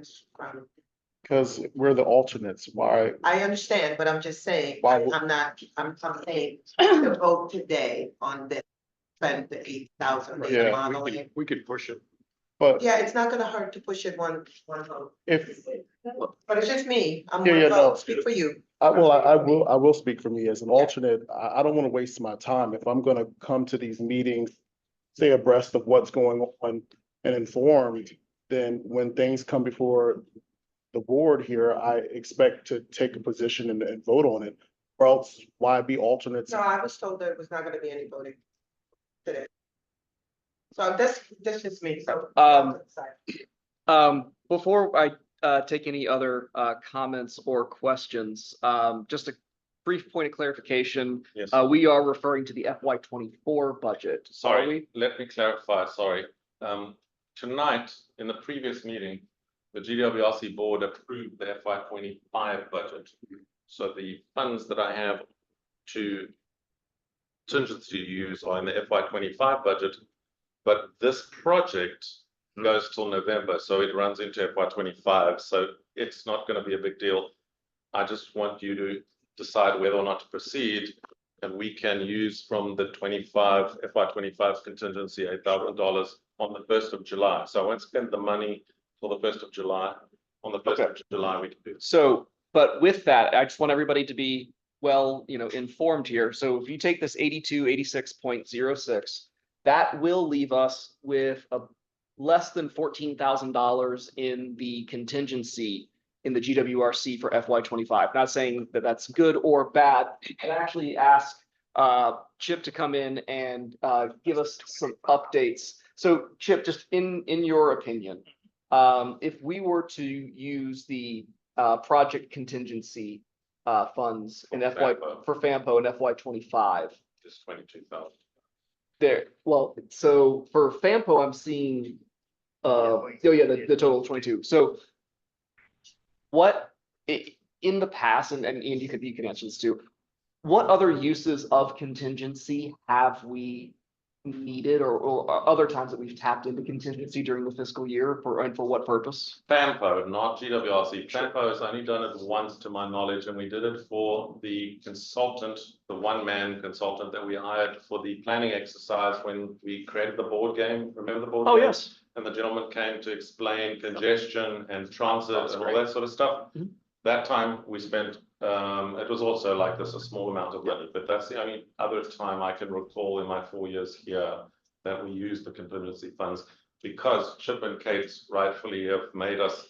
Because we're the alternates, why? I understand, but I'm just saying, Why would- I'm saying to vote today on this, spend the 8,000 Yeah, data modeling. We could push it. But Yeah, it's not gonna hurt to push it one vote, if, but it's just me. I'm Yeah, one yeah, vote, no. speak for you. I will speak for me as an alternate. I don't want to waste my time. If I'm gonna come to these meetings, stay abreast of what's going on and informed, then when things come before the board here, I expect to take a position and vote on it. Or else why be alternates? No, I was told there was not gonna be any voting today. So this is me, so. Before I take any other comments or questions, just a brief point of clarification. Yes. We are referring to the FY24 budget. are Sorry, we? let me clarify, sorry. Tonight, in the previous meeting, the GWRC board approved the FY25 budget. So the funds that I have to contingency use are in the FY25 budget, but this project goes till November, so it runs into FY25, so it's not going to be a big deal. I just want you to decide whether or not to proceed, and we can use from the FY25 contingency $8,000 on the 1st of July. So I won't spend the money till the 1st of July. On the 1st of July, we can do it. So, but with that, I just want everybody to be well, informed here. So if you take this 8286.06, that will leave us with a less than $14,000 in the contingency in the GWRC for FY25. Not saying that that's good or bad. I'd actually ask Chip to come in and give us some updates. So Chip, just in your opinion, if we were to use the project contingency funds in for FAMPO in FY25, Just 22,000. there, well, so for FAMPO, I'm seeing, the total of 22. So what in the past, and you can answer this too, what other uses of contingency have we needed or other times that we've tapped into contingency during the fiscal year and for what purpose? FAMPO, not GWRC. FAMPO has only done it once to my knowledge, and we did it for the consultant, the one-man consultant that we hired for the planning exercise when we created the board game. Remember the board game? Oh, yes. And the gentleman came to explain congestion and transit and all that sort of stuff. Mhm. That time we spent, it was also like this, a small amount of money, but that's the only other time I can recall in my 4 years here that we used the contingency funds, because Chip and Kate rightfully have made us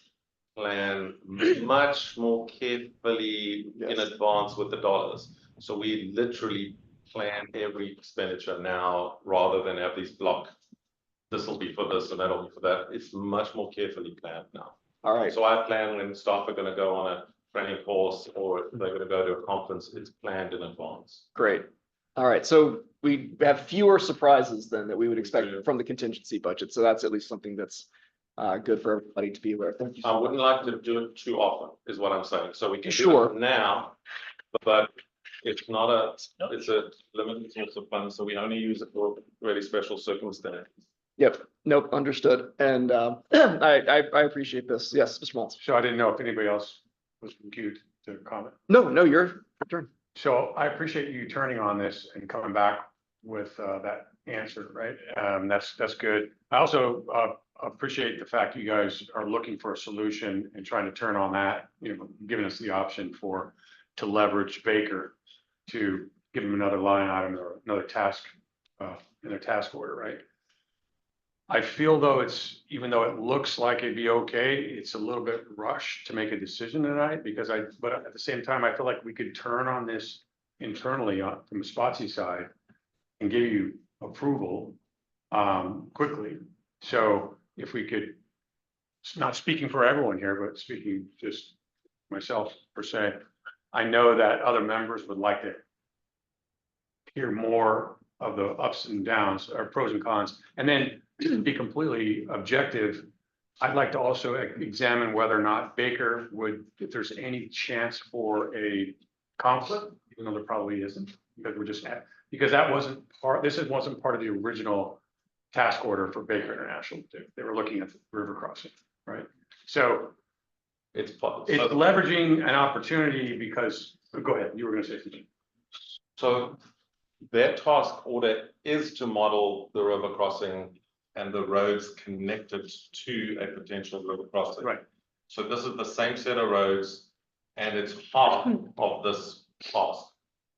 plan much more carefully in advance with the dollars. So we literally plan every expenditure now rather than have these block. This will be for this and that'll be for that. It's much more carefully planned now. All right. So I plan when staff are going to go on a training course or if they're going to go to a conference, it's planned in advance. Great. All right. So we have fewer surprises than that we would expect from the contingency budget. So that's at least something that's good for everybody to be aware of. Thank you. I wouldn't like to do it too often, is what I'm saying. So we can do Sure. it now, but it's not it's a limited source of funds, so we only use it for really special circumstances. Yep. Nope. Understood. And I appreciate this. Yes, Mr. Maltz. So I didn't know if anybody else was queued. to comment? No, your turn. So I appreciate you turning on this and coming back with that answer, right? That's good. I also appreciate the fact you guys are looking for a solution and trying to turn on that, giving us the option to leverage Baker to give them another line item or another task in their task order, right? I feel though even though it looks like it'd be okay, it's a little bit rushed to make a decision tonight but at the same time, I feel like we could turn on this internally from the Spotsy side and give you approval quickly. So if we could, not speaking for everyone here, but speaking just myself per se, I know that other members would like to hear more of the ups and downs, or pros and cons, and then to be completely objective, I'd like to also examine whether or not Baker would, if there's any chance for a conflict, even though there probably isn't, because because this wasn't part of the original task order for Baker International. They were looking at the river crossing, right? So It's leveraging an opportunity because, go ahead, you were gonna say something. So their task order is to model the river crossing and the roads connected to a potential river crossing. Right. So this is the same set of roads and it's half of this task.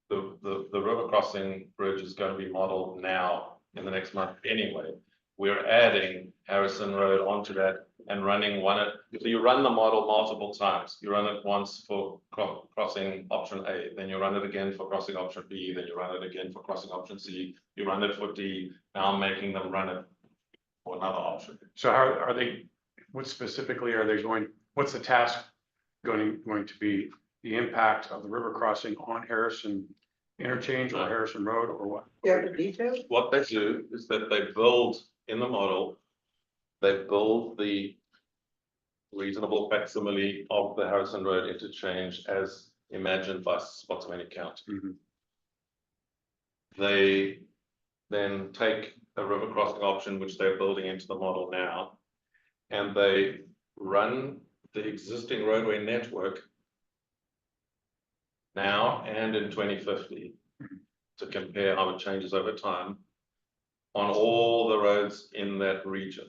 The river crossing bridge is going to be modeled now in the next month anyway. We're adding Harrison Road onto that and running so you run the model multiple times. You run it once for crossing option A, then you run it again for crossing option B, then you run it again for crossing option C, you run it for D. Now I'm making them run it for another option. So how are they, what specifically are they what's the task going to be? The impact of the river crossing on Harrison interchange or Harrison Road or what? Yeah, the details? What they do is that they build in the model, they build the reasonable facsimile of the Harrison Road interchange as imagined by Spotsylvania County. Mm-hmm. They then take a river crossing option, which they're building into the model now, and they run the existing roadway network now and in 2050 to compare how it changes over time on all the roads in that region.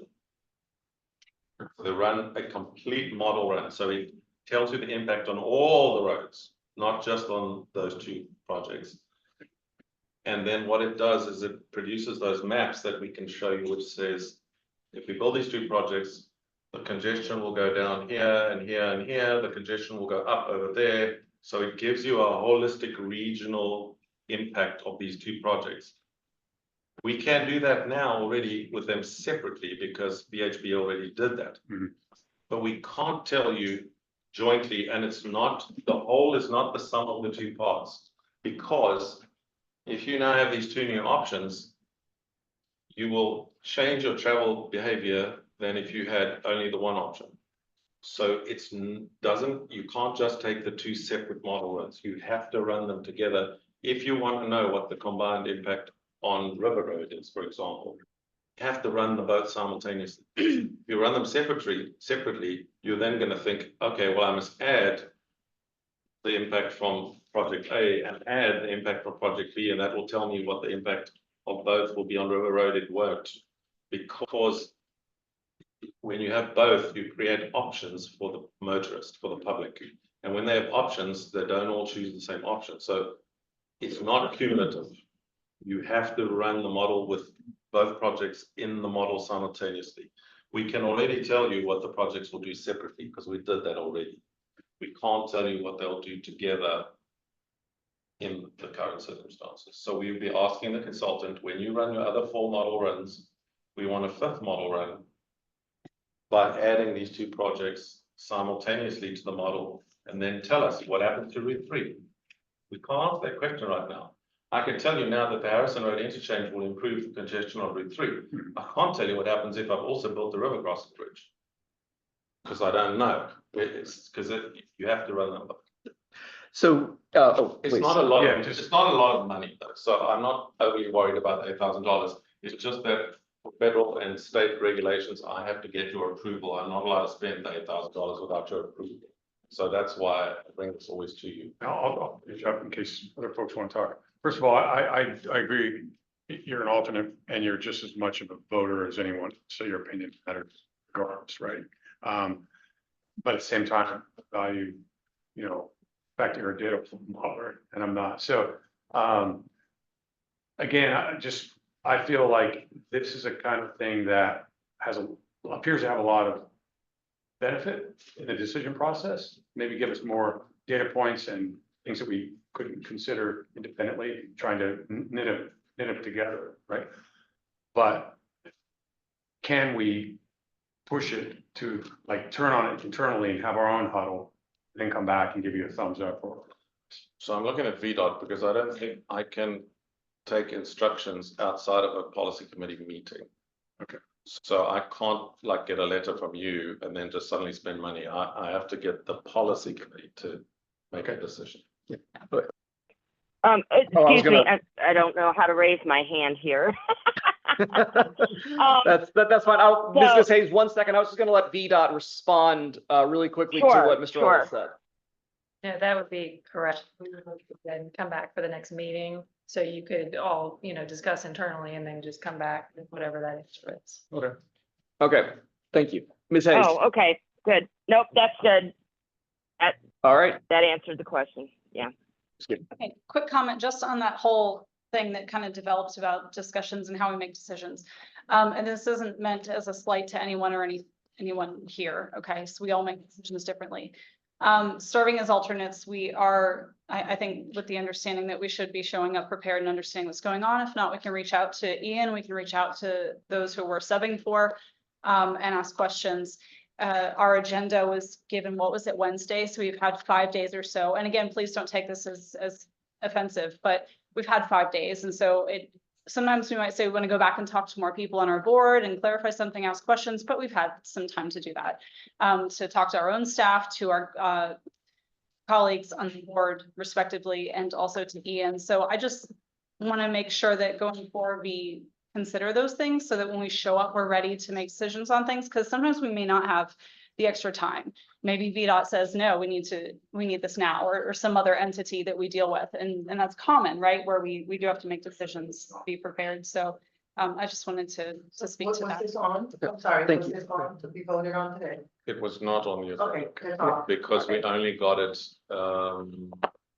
So they run a complete model run. So it tells you the impact on all the roads, not just on those two projects. And then what it does is it produces those maps that we can show you, which says, if we build these two projects, the congestion will go down here and here and here, the congestion will go up over there. So it gives you a holistic regional impact of these two projects. We can do that now already with them separately because BHB already did that. Mm-hmm. But we can't tell you jointly, and it's not, the whole is not the sum of the two parts. Because if you now have these two new options, you will change your travel behavior than if you had only the one option. So you can't just take the two separate model runs. You have to run them together if you want to know what the combined impact on River Road is, for example. You have to run them both simultaneously. If you run them separately, you're then going to think, okay, well, I must add the impact from project A and add the impact from project B, and that will tell me what the impact of both will be on River Road. It won't, because when you have both, you create options for the motorist, for the public. And when they have options, they don't all choose the same option. So it's not cumulative. You have to run the model with both projects in the model simultaneously. We can already tell you what the projects will do separately because we did that already. We can't tell you what they'll do together in the current circumstances. So we'll be asking the consultant, when you run your other 4 model runs, we want a 5th model run by adding these two projects simultaneously to the model, and then tell us what happens to Route 3. We can't answer that question right now. I can tell you now that the Harrison Road interchange will improve the congestion on Route 3. I can't tell you what happens if I've also built the river crossing bridge, because I don't know. It's because you have to run them. So, It's please. not a lot. Yeah, It's not a lot of money though, so I'm not overly worried about the $8,000. It's just that for federal and state regulations, I have to get your approval. I'm not allowed to spend the $8,000 without your approval. So that's why I bring this always to you. I'll interrupt in case other folks want to talk. First of all, I agree. You're an alternate and you're just as much of a voter as anyone, so your opinion matters regardless, right? But at the same time, I value, the fact that you're a data modeler and I'm not. So, again, I feel like this is a kind of thing that appears to have a lot of benefit in the decision process, maybe give us more data points and things that we couldn't consider independently, trying to knit it together, right? But can we push it to like turn on it internally and have our own huddle, then come back and give you a thumbs up or? So I'm looking at VDOT because I don't think I can take instructions outside of a policy committee meeting. Okay. So I can't like get a letter from you and then just suddenly spend money. I have to get the policy committee to make a decision. Excuse me, I don't know how to raise my hand here. That's fine. Ms. Hayes, 1 second. I was just gonna let VDOT respond really quickly to what Mr. Ellis said. No, that would be correct. We would then come back for the next meeting, so you could all, discuss internally and then just come back with whatever that answer is. Okay, thank you. Ms. Hayes. Oh, okay, good. Nope, that's good. All right. That answered the question. Yeah. Okay, quick comment just on that whole thing that kind of develops about discussions and how we make decisions. And this isn't meant as a slight to anyone or anyone here, okay? So we all make decisions differently. Serving as alternates, we are, I think, with the understanding that we should be showing up prepared and understanding what's going on. If not, we can reach out to Ian, we can reach out to those who we're subbing for, and ask questions. Our agenda was given, what was it, Wednesday? So we've had 5 days or so. And again, please don't take this as offensive, but we've had 5 days. And so sometimes we might say we want to go back and talk to more people on our board and clarify something, ask questions, but we've had some time to do that. To talk to our own staff, to our colleagues on the board respectively, and also to Ian. So I just want to make sure that going forward, we consider those things so that when we show up, we're ready to make decisions on things, because sometimes we may not have the extra time. Maybe VDOT says, no, we need this now, or some other entity that we deal with. And that's common, right? Where we do have to make decisions, be prepared. So I just wanted to speak to that. Was this on? I'm sorry, Thank was you. this on to be voted on today? It was not on the Okay, agenda that's all. because we only got it,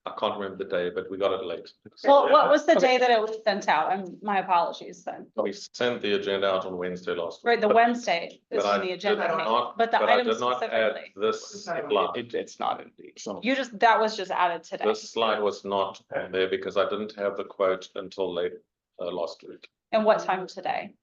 I can't remember the day, but we got it late. Well, what was the day that it was sent out? And my apologies then. We sent the agenda out on Wednesday last week. Right, the Wednesday is But I when the did agenda came, not- but the but I item did not add specifically. this slide. It's not indeed, so. That was just added today. This slide was not on there because I didn't have the quote until late last week. And what time today?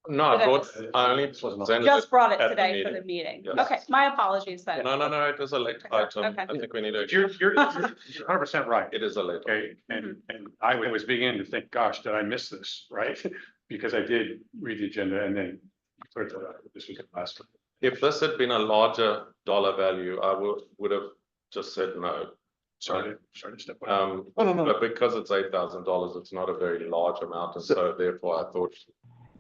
No, I only presented Just it brought it at the today for meeting. the meeting. Yes. Okay, my apologies then. No, it was a late item. Okay. I think we need to. You're 100% right. It is a late. Okay, and I was beginning to think, gosh, did I miss this, right? Because I did read the agenda and then this was the last one. If this had been a larger dollar value, I would have just said no. Sorry to step away. No, no. But because it's $8,000, it's not a very large amount, and so therefore I thought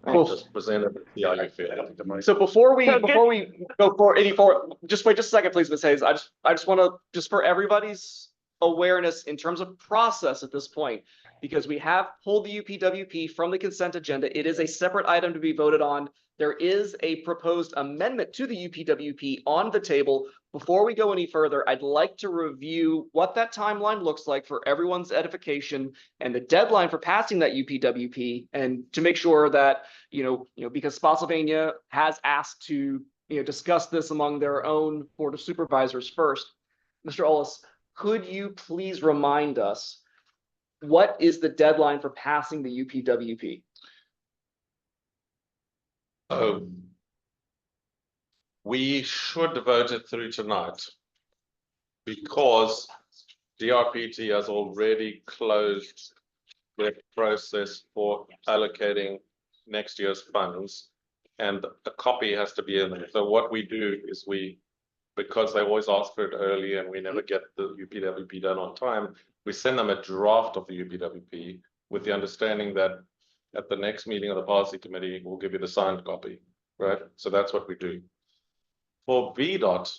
Well- I'll just present it, see how you I feel. don't think the money. So before we So go for any forward, just wait just a second, please, Ms. Hayes. I just want to, just for everybody's awareness in terms of process at this point, because we have pulled the UPWP from the consent agenda. It is a separate item to be voted on. There is a proposed amendment to the UPWP on the table. Before we go any further, I'd like to review what that timeline looks like for everyone's edification and the deadline for passing that UPWP, and to make sure that, because Spotsylvania has asked to, discuss this among their own Board of Supervisors first. Mr. Ollis, could you please remind us, what is the deadline for passing the UPWP? We should vote it through tonight because DRPT has already closed their process for allocating next year's funds, and a copy has to be in there. So what we do is because they always ask for it early and we never get the UPWP done on time, we send them a draft of the UPWP with the understanding that at the next meeting of the policy committee, we'll give you the signed copy, right? So that's what we do. For VDOT,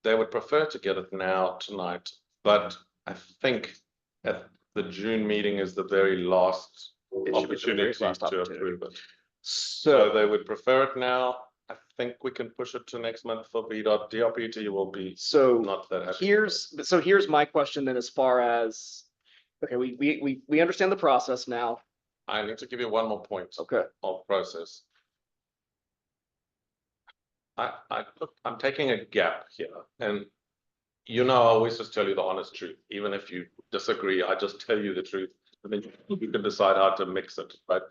they would prefer to get it now tonight, but I think at the June meeting is the very last It should be the very opportunity last to opportunity. approve it. So So, they would prefer it now. I think we can push it to next month for VDOT. DRPT will be so not that happy. here's my question then, as far as, okay, we understand the process now. I need to give you one more point Okay. of process. I'm taking a gap here, and you know, I always just tell you the honest truth. Even if you disagree, I just tell you the truth, and then you can decide how to mix it. But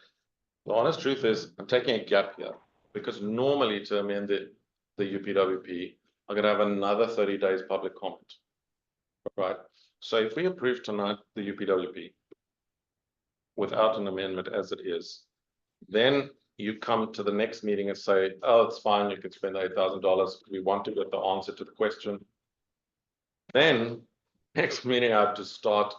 the honest truth is, I'm taking a gap here because normally to amend the UPWP, I'm gonna have another 30 days public comment. Right? So if we approve tonight the UPWP without an amendment as it is, then you come to the next meeting and say, oh, it's fine, you can spend $8,000. We want to get the answer to the question. Then next meeting, I have to start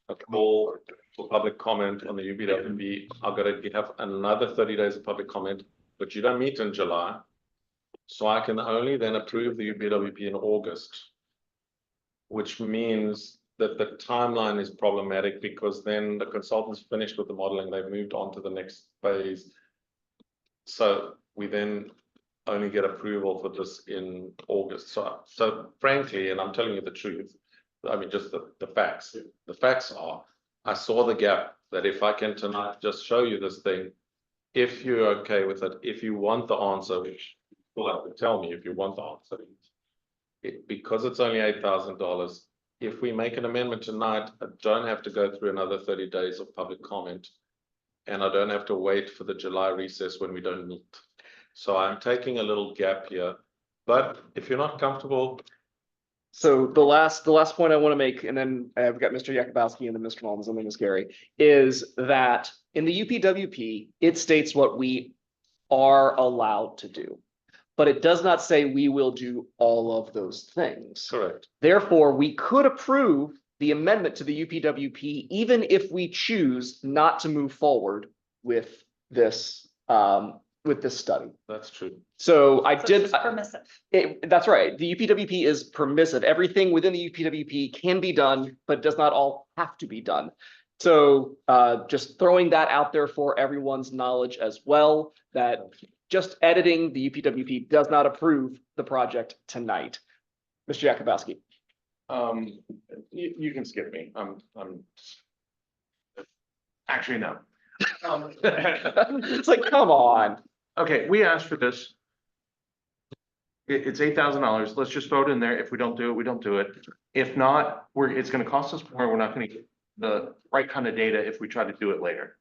a call for public comment on the UPWP. I've got to have another 30 days of public comment, but you don't meet in July. So I can only then approve the UPWP in August, which means that the timeline is problematic because then the consultants finished with the modeling, they've moved on to the next phase. So we then only get approval for this in August. So frankly, and I'm telling you the truth, I mean, just the facts. The facts are, I saw the gap that if I can tonight just show you this thing, if you're okay with it, if you want the answer, which you'll have to tell me if you want the answer. Because it's only $8,000, if we make an amendment tonight, I don't have to go through another 30 days of public comment. And I don't have to wait for the July recess when we don't meet. So I'm taking a little gap here, but if you're not comfortable. So the last point I want to make, and then I've got Mr. Yakubowski and then Mr. Mullins and then Ms. Gary, is that in the UPWP, it states what we are allowed to do. But it does not say we will do all of those things. Correct. Therefore, we could approve the amendment to the UPWP, even if we choose not to move forward with this study. That's true. So I So it's did. just permissive. That's right. The UPWP is permissive. Everything within the UPWP can be done, but does not all have to be done. So just throwing that out there for everyone's knowledge as well, that just editing the UPWP does not approve the project tonight. Mr. Yakubowski. You can skip me. I'm actually, no. It's like, come on. Okay, we asked for this. It's $8,000. Let's just throw it in there. If we don't do it, we don't do it. If not, it's gonna cost us more. We're not gonna get the right kind of data if we try to do it later.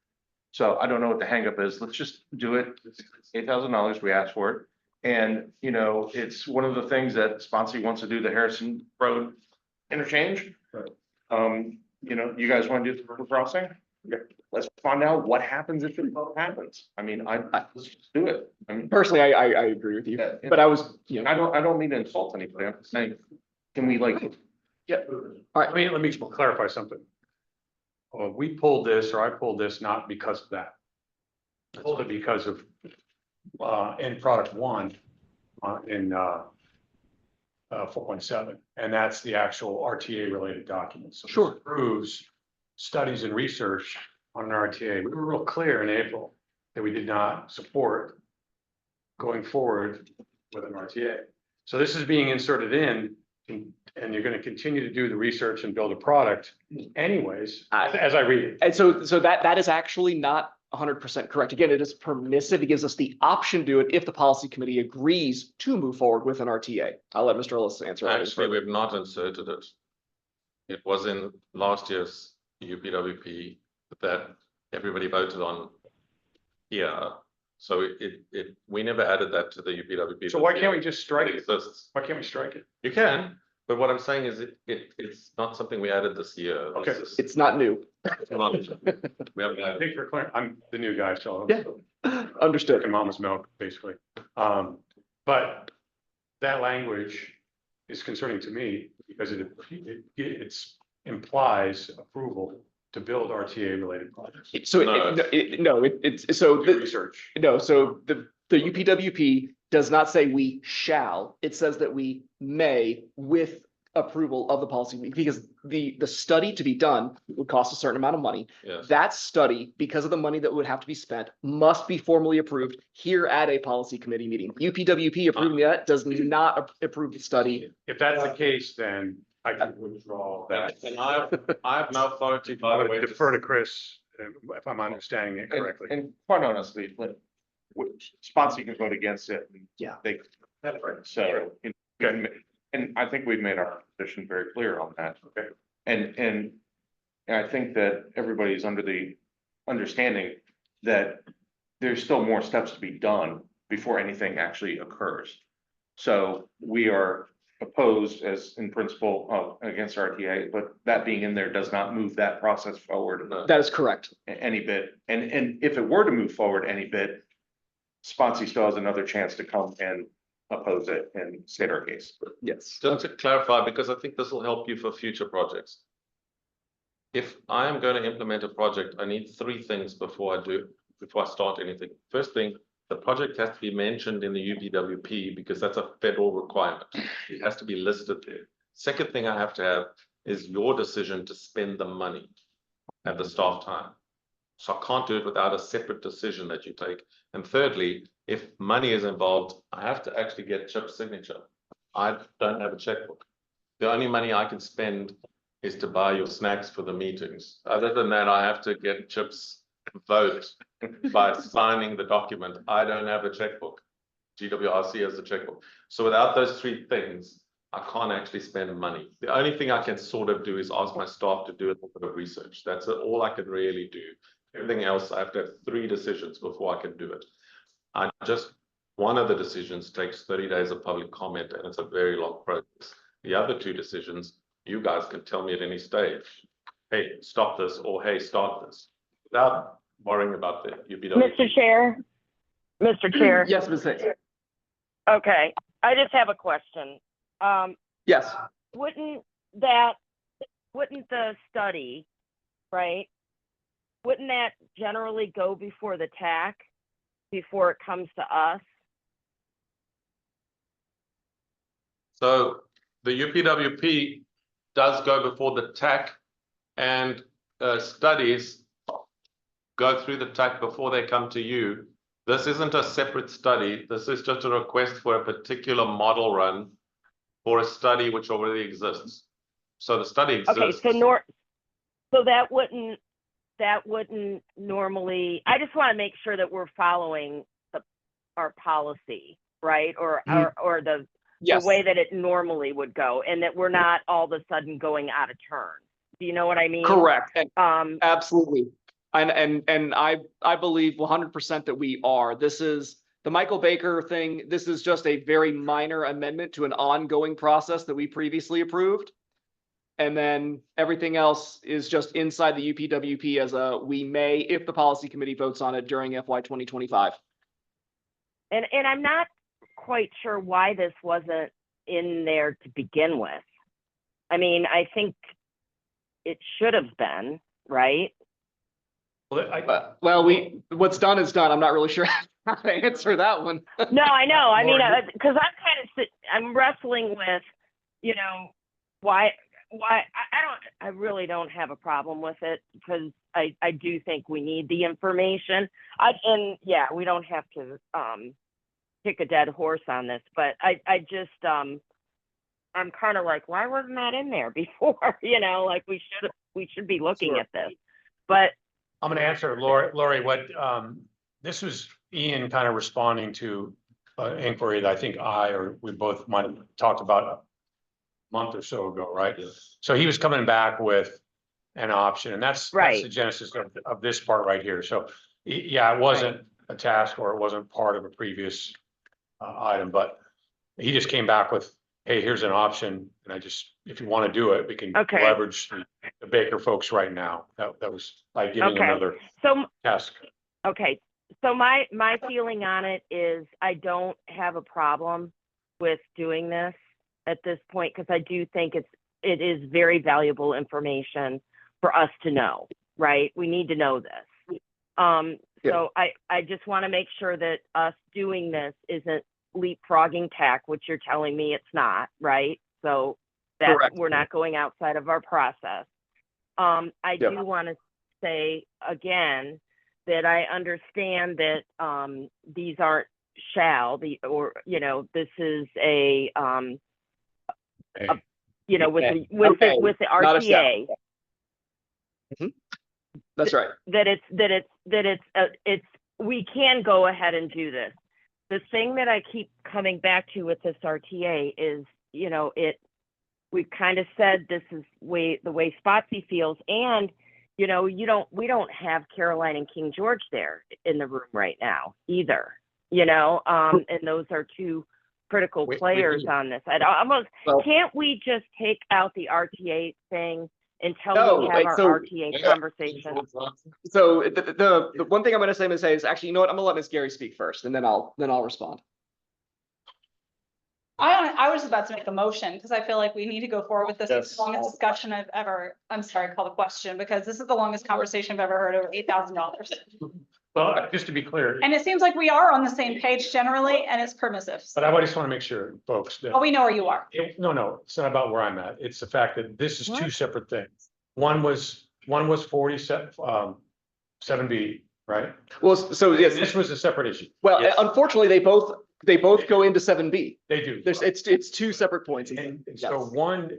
So I don't know what the hangup is. Let's just do it. It's $8,000. We asked for it. And, you know, it's one of the things that Sponsor wants to do the Harrison Road interchange. Right. You know, you guys want to do the river crossing? Yeah. Let's find out what happens if it happens. I mean, let's just do it. I mean, Personally, I agree with you, Yeah, but I was, you know, I don't mean to insult anybody. I'm just saying, can we like, yeah. All right, let me clarify something. We pulled this, or I pulled this not because of that. I pulled it because of end product one in 4.7, and that's the actual RTA related documents. So this Sure. proves studies and research on an RTA. We were real clear in April that we did not support going forward with an RTA. So this is being inserted in, and you're going to continue to do the research and build a product anyways, as I read it. And so that is actually not 100% correct. Again, it is permissive. It gives us the option to do it if the policy committee agrees to move forward with an RTA. I'll let Mr. Ellis answer. Actually, we've not inserted it. It was in last year's UPWP that everybody voted on. Yeah, so we never added that to the UPWP. So why can't we just strike it? Exists. Why can't we strike it? You can, but what I'm saying is it's not something we added this year. Okay. It's not new. We haven't I added. think for clear, I'm the new guy, so. Yeah. Understood. Drinking mama's milk, basically. But that language is concerning to me because it implies approval to build RTA related projects. So No. it's so Do research. no, so the UPWP does not say we shall. It says that we may with approval of the policy, because the study to be done would cost a certain amount of money. Yes. That study, because of the money that would have to be spent, must be formally approved here at a policy committee meeting. UPWP approving that does not approve the study. If that's the case, then I can withdraw that. And I have no authority, by I the would way. defer to Chris, if I'm understanding it And- correctly. And quite honestly, sponsor can vote against it. And Yeah. They, so, and I think we've made our position very clear on that. Okay. And I think that everybody's under the understanding that there's still more steps to be done before anything actually occurs. So we are opposed as in principle against RTA, but that being in there does not move that process forward That is correct. any bit. And if it were to move forward any bit, Sponsy still has another chance to come and oppose it and state our case. Yes. Just to clarify, because I think this will help you for future projects. If I am going to implement a project, I need three things before I start anything. First thing, the project has to be mentioned in the UPWP because that's a federal requirement. It has to be listed there. Second thing I have to have is your decision to spend the money at the staff time. So I can't do it without a separate decision that you take. And thirdly, if money is involved, I have to actually get Chip's signature. I don't have a checkbook. The only money I can spend is to buy your snacks for the meetings. Other than that, I have to get Chip's vote by signing the document. I don't have a checkbook. GWRC has the checkbook. So without those three things, I can't actually spend money. The only thing I can sort of do is ask my staff to do a little bit of research. That's all I can really do. Everything else, I have to have three decisions before I can do it. One of the decisions takes 30 days of public comment, and it's a very long process. The other two decisions, you guys can tell me at any stage, hey, stop this, or hey, start this, without worrying about the UPW. Mr. Chair? Mr. Chair? Yes, Ms. Hayes. Okay, I just have a question. Yes. Wouldn't the study, right? Wouldn't that generally go before the TAC before it comes to us? So the UPWP does go before the TAC, and studies go through the TAC before they come to you. This isn't a separate study. This is just a request for a particular model run for a study which already exists. So the study exists. Okay, so that wouldn't normally, I just want to make sure that we're following our policy, right? Or the Yes. way that it normally would go, and that we're not all of a sudden going out of turn. Do you know what I mean? Correct. Absolutely. And I believe 100% that we are. This is the Michael Baker thing. This is just a very minor amendment to an ongoing process that we previously approved. And then everything else is just inside the UPWP as we may, if the policy committee votes on it during FY 2025. And I'm not quite sure why this wasn't in there to begin with. I mean, I think it should have been, right? Well, what's done is done. I'm not really sure how to answer that one. No, I know. I mean, because I'm wrestling with, why I really don't have a problem with it, because I do think we need the information. We don't have to pick a dead horse on this, but I just I'm kind of like, why wasn't that in there before? Like we should be looking at this. But I'm gonna answer Lori, what, this was Ian kind of responding to an inquiry that I think we both might have talked about a month or so ago, right? Yes. So he was coming back with an option, and that's Right. the genesis of this part right here. So, yeah, it wasn't a task, or it wasn't part of a previous item, but he just came back with, hey, here's an option, and if you want to do it, we can Okay. leverage the Baker folks right now. That was like giving Okay. another so task. Okay, so my feeling on it is I don't have a problem with doing this at this point, because I do think it is very valuable information for us to know, right? We need to know this. So I just want to make sure that us doing this isn't leapfrogging tech, which you're telling me it's not, right? So that Correct. we're not going outside of our process. I Yep. do want to say again that I understand that these aren't this is a with the Not a shall. RTA. That's right. It's we can go ahead and do this. The thing that I keep coming back to with this RTA is, we've kind of said this is the way Spotsy feels, and we don't have Caroline and King George there in the room right now either. And those are two critical We players do. on this. I'd almost can't we just take out the RTA thing until we have our RTA conversation? So the one thing I'm going to say is actually, you know what? I'm going to let Ms. Gary speak first, and then I'll respond. I was about to make a motion because I feel like we need to go forward with this. It's the Yes. longest discussion I've ever, I'm sorry, call the question, because this is the longest conversation I've ever heard, over $8,000. Well, just to be clear, And it seems like we are on the same page generally, and it's permissive. but I just want to make sure, folks, that. Oh, we know where you are. No, it's not about where I'm at. It's the fact that this is two separate things. One was 7B, right? Well, so yes, This was a separate issue. well, Yes. unfortunately, they both go into 7B. They do. It's two separate points. And Yes. so one,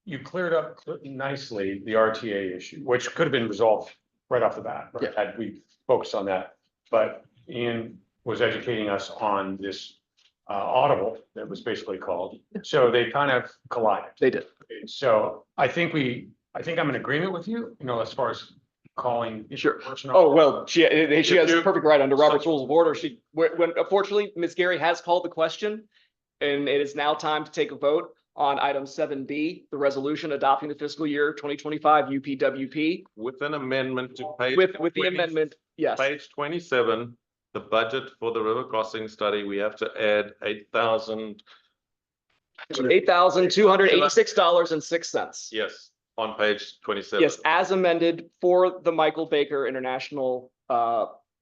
you cleared up nicely the RTA issue, which could have been resolved right off the bat, right, Yeah. had we focused on that. But Ian was educating us on this audible that was basically called. So they kind of collided. They did. So I think I'm in agreement with you, as far as calling. Sure. personnel. Oh, well, she has you- perfect right under Robert's Rules of Order. When unfortunately, Ms. Gary has called the question, and it is now time to take a vote on item 7B, the resolution adopting the fiscal year 2025 UPWP With an amendment to page. with the 20 amendment, yes. Page 27, the budget for the river crossing study, we have to add $8,286.06. yes, on page 27. Yes, as amended for the Michael Baker International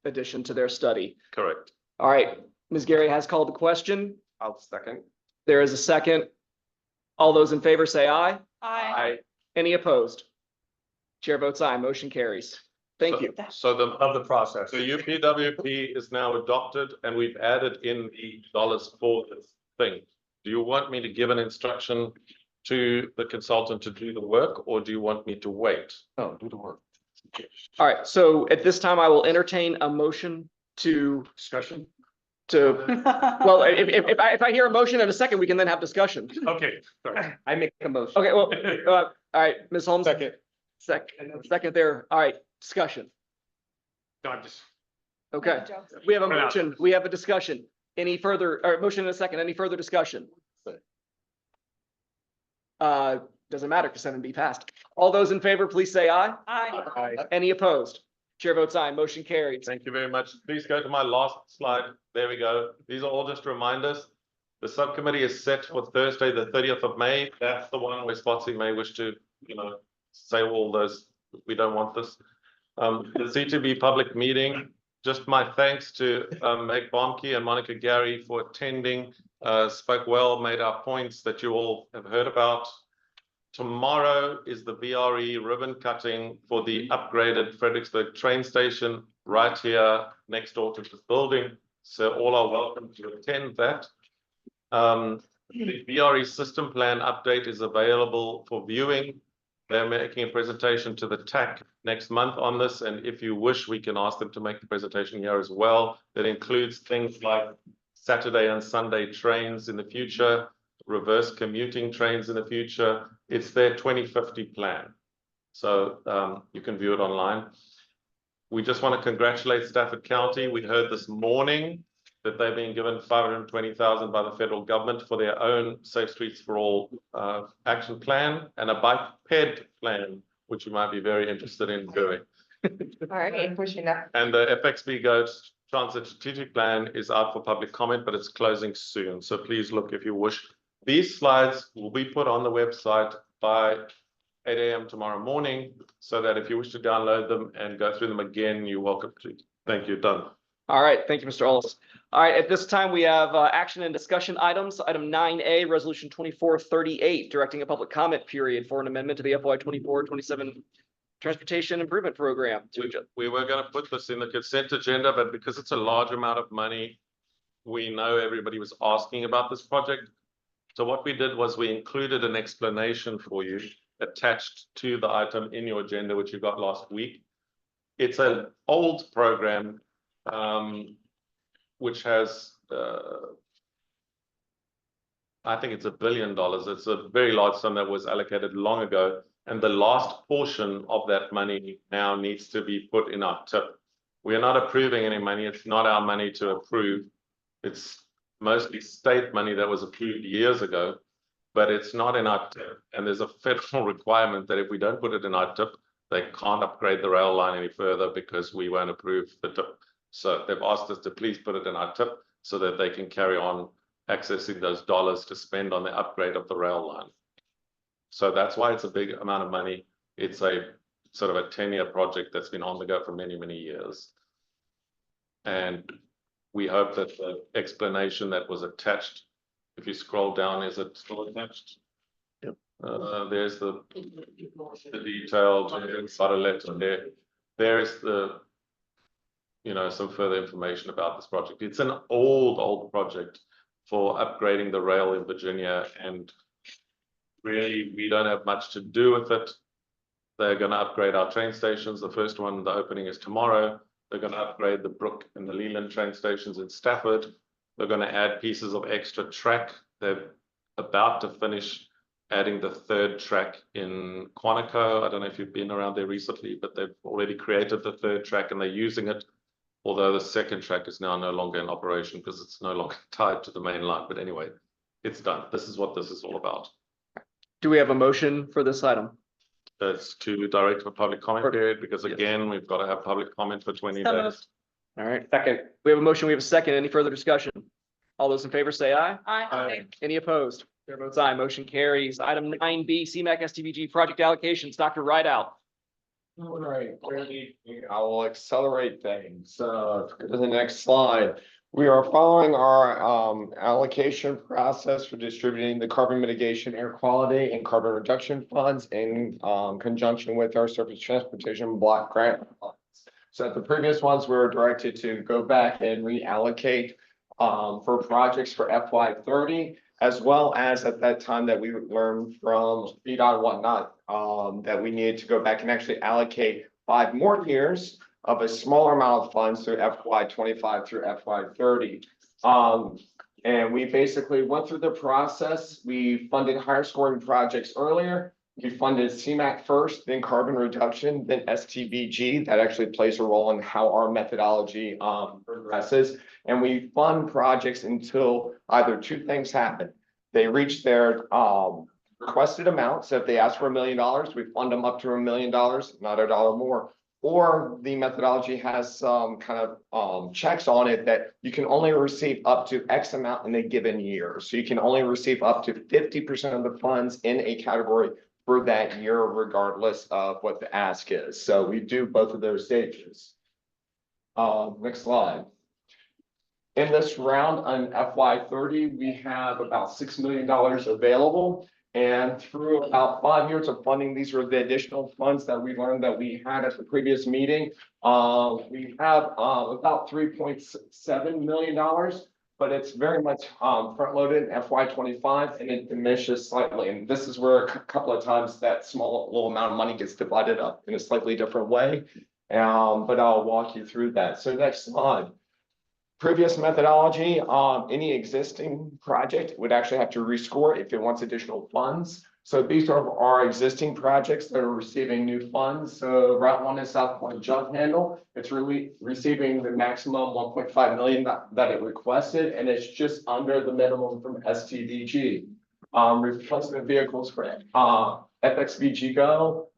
addition to their study. Correct. All right, Ms. Gary has called the question. I'll second. There is a second. All those in favor say aye. I Any opposed? Chair votes aye. Motion carries. Thank you. So the Of the process. So UPWP is now adopted and we've added in the dollars for this thing. Do you want me to give an instruction to the consultant to do the work, or do you want me to wait? No, do the work. All right, so at this time, I will entertain a motion Discussion? well, if I hear a motion in a second, we can then have discussion. Okay, sorry. I make a motion. Okay, well, all right, Ms. Holmes. Second there. All right, discussion. No, I'm just. Okay, we have a motion, we have a discussion. Any further, or motion in a second, any further discussion? Doesn't matter because 7B passed. All those in favor, please say aye. Any opposed? Chair votes aye. Motion carries. Thank you very much. Please go to my last slide. There we go. These are all just reminders. The subcommittee is set for Thursday, the 30th of May. That's the one where Spotsy may wish to, say all those, we don't want this. The C2B public meeting, just my thanks to Meg Bomke and Monica Gary for attending, spoke well, made our points that you all have heard about. Tomorrow is the VRE ribbon cutting for the upgraded Fredericksburg train station right here next door to this building. So all are welcome to attend that. The VRE system plan update is available for viewing. They're making a presentation to the TAC next month on this, and if you wish, we can ask them to make the presentation here as well. That includes things like Saturday and Sunday trains in the future, reverse commuting trains in the future. It's their 2050 plan. So you can view it online. We just want to congratulate Stafford County. We heard this morning that they've been given $520,000 by the federal government for their own Safe Streets for All action plan and a bike ped plan, which you might be very interested in doing. All right, pushing that. And the FXB Goats Transit Strategic Plan is out for public comment, but it's closing soon. So please look if you wish. These slides will be put on the website by 8 a.m. tomorrow morning, so that if you wish to download them and go through them again, you're welcome to. Thank you, done. All right, thank you, Mr. Ellis. All right, at this time, we have action and discussion items. Item 9A, Resolution 2438, directing a public comment period for an amendment to the FY 24-27 Transportation Improvement Program. We were gonna put this in the consent agenda, but because it's a large amount of money, we know everybody was asking about this project. So what we did was we included an explanation for you attached to the item in your agenda, which you got last week. It's an old program, which has, I think it's $1 billion. It's a very large sum that was allocated long ago. And the last portion of that money now needs to be put in our tip. We are not approving any money. It's not our money to approve. It's mostly state money that was approved years ago, but it's not in our tip. And there's a federal requirement that if we don't put it in our tip, they can't upgrade the rail line any further because we won't approve the tip. So they've asked us to please put it in our tip so that they can carry on accessing those dollars to spend on the upgrade of the rail line. So that's why it's a big amount of money. It's a sort of a 10-year project that's been on the go for many, many years. And we hope that the explanation that was attached, if you scroll down, is it still attached? Yep. There's the details, there's a letter there. There's the, you know, some further information about this project. It's an old project for upgrading the rail in Virginia, and really we don't have much to do with it. They're going to upgrade our train stations. The first one, the opening is tomorrow. They're going to upgrade the Brook and the Leland train stations in Stafford. They're going to add pieces of extra track. They're about to finish adding the third track in Quantico. I don't know if you've been around there recently, but they've already created the third track and they're using it. Although the second track is now no longer in operation because it's no longer tied to the main line. But anyway, it's done. This is what this is all about. Do we have a motion for this item? It's to direct a public comment period because again, we've got to have public comment for 20 So days. moved. All right, Second. we have a motion, we have a second. Any further discussion? All those in favor say aye. Aye. Any opposed? Chair votes aye. Motion carries. Item 9B, CMAQ STVG project allocations. Dr. Rideout. All right, I will accelerate things. Go to the next slide. We are following our allocation process for distributing the carbon mitigation, air quality, and carbon reduction funds in conjunction with our surface transportation block grant funds. So at the previous ones, we were directed to go back and reallocate for projects for FY 30, as well as at that time that we learned from VDOT and whatnot, that we needed to go back and actually allocate 5 more years of a smaller amount of funds through FY 25 through FY 30. And we basically went through the process. We funded higher scoring projects earlier. We funded CMAQ first, then carbon reduction, then STVG. That actually plays a role in how our methodology progresses. And we fund projects until either 2 things happen. They reach their requested amount. So if they ask for $1 million, we fund them up to $1 million, not a dollar more. Or the methodology has some kind of checks on it that you can only receive up to X amount in a given year. So you can only receive up to 50% of the funds in a category for that year, regardless of what the ask is. So we do both of those stages. Next slide. In this round on FY 30, we have about $6 million available. And through about 5 years of funding, these are the additional funds that we learned that we had at the previous meeting. We have about $3.7 million, but it's very much front loaded in FY 25 and it diminishes slightly. And this is where a couple of times that small little amount of money gets divided up in a slightly different way. But I'll walk you through that. So next slide. Previous methodology, any existing project would actually have to rescore if it wants additional funds. So these are our existing projects that are receiving new funds. So Route 1 is South Point Jug Handle. It's really receiving the maximum 1.5 million that it requested, and it's just under the minimum from STVG. Replacement vehicles for FXVG Go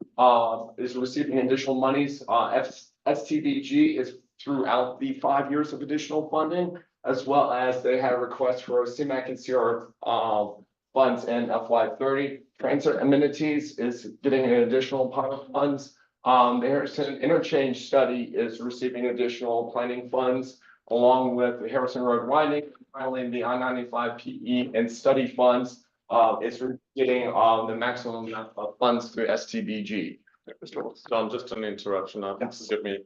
is receiving additional monies. STVG is throughout the 5 years of additional funding, as well as they had requests for CMAQ and CR funds in FY 30. Transit amenities is getting an additional pot of funds. The Harrison interchange study is receiving additional planning funds. along with the Harrison Road widening, finally the I-95 PE and study funds. It's getting the maximum amount of funds through STBG. John, just an interruption. Forgive me.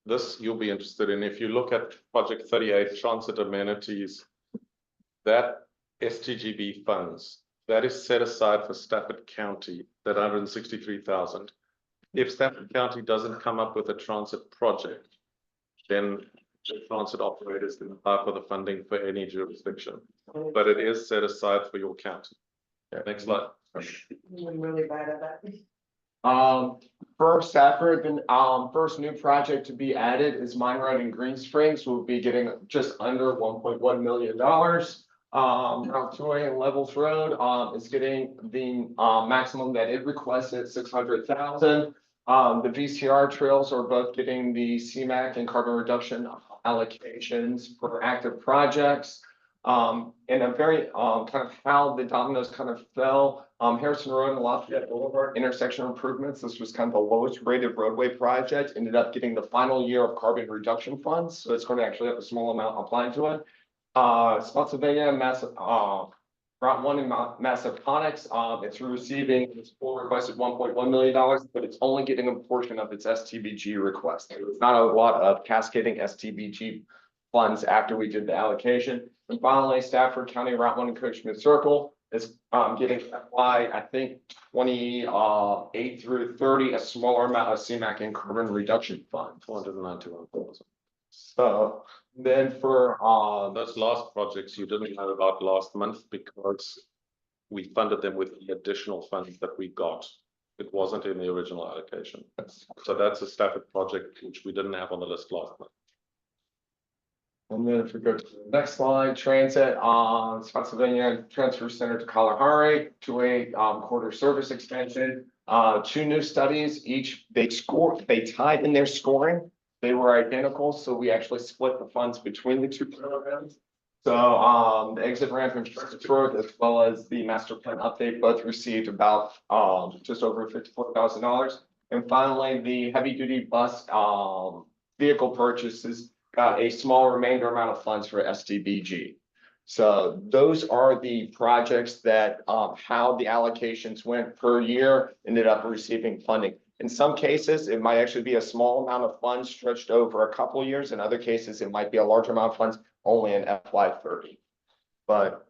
This you'll be interested in. If you look at project 38, transit amenities, that STGB funds, that is set aside for Stafford County, that 163,000. If Stafford County doesn't come up with a transit project, then the transit operators can apply for the funding for any jurisdiction. But it is set aside for your county. Next slide. I'm really bad at that. For Stafford, the first new project to be added is Mine Road in Green Springs. We'll be getting just under $1.1 million. Route 2A and Levels Road is getting the maximum that it requested, 600,000. The VCR trails are both getting the CMAQ and carbon reduction allocations for active projects. And a very kind of how the dominoes kind of fell. Harrison Road and Lafayette Boulevard intersection improvements. This was kind of the lowest rated roadway project. Ended up getting the final year of carbon reduction funds, so it's going to actually have a small amount applied to it. Spotsylvania, Route 1 in Massaponax, it's receiving its full requested $1.1 million, but it's only getting a portion of its STBG request. It's not a lot of cascading STBG funds after we did the allocation. And finally, Stafford County Route 1 in Coachman Circle is getting FY, I think 28 through 30, a smaller amount of CMAQ and carbon reduction fund. 491,000. So then for those last projects you didn't know about last month because we funded them with the additional funds that we got. It wasn't in the original allocation. So that's a Stafford project which we didn't have on the list last month. And then if we go to the next slide, transit on Spotsylvania Transfer Center to Kalahari, 2A quarter service extension, 2 new studies, each they tied in their scoring. They were identical, so we actually split the funds between the 2 programs. So the exit ramp and road as well as the master plan update both received about just over $54,000. And finally, the heavy duty bus vehicle purchases got a small remainder amount of funds for STBG. So those are the projects that how the allocations went per year ended up receiving funding. In some cases, it might actually be a small amount of funds stretched over a couple of years. In other cases, it might be a larger amount of funds only in FY30. But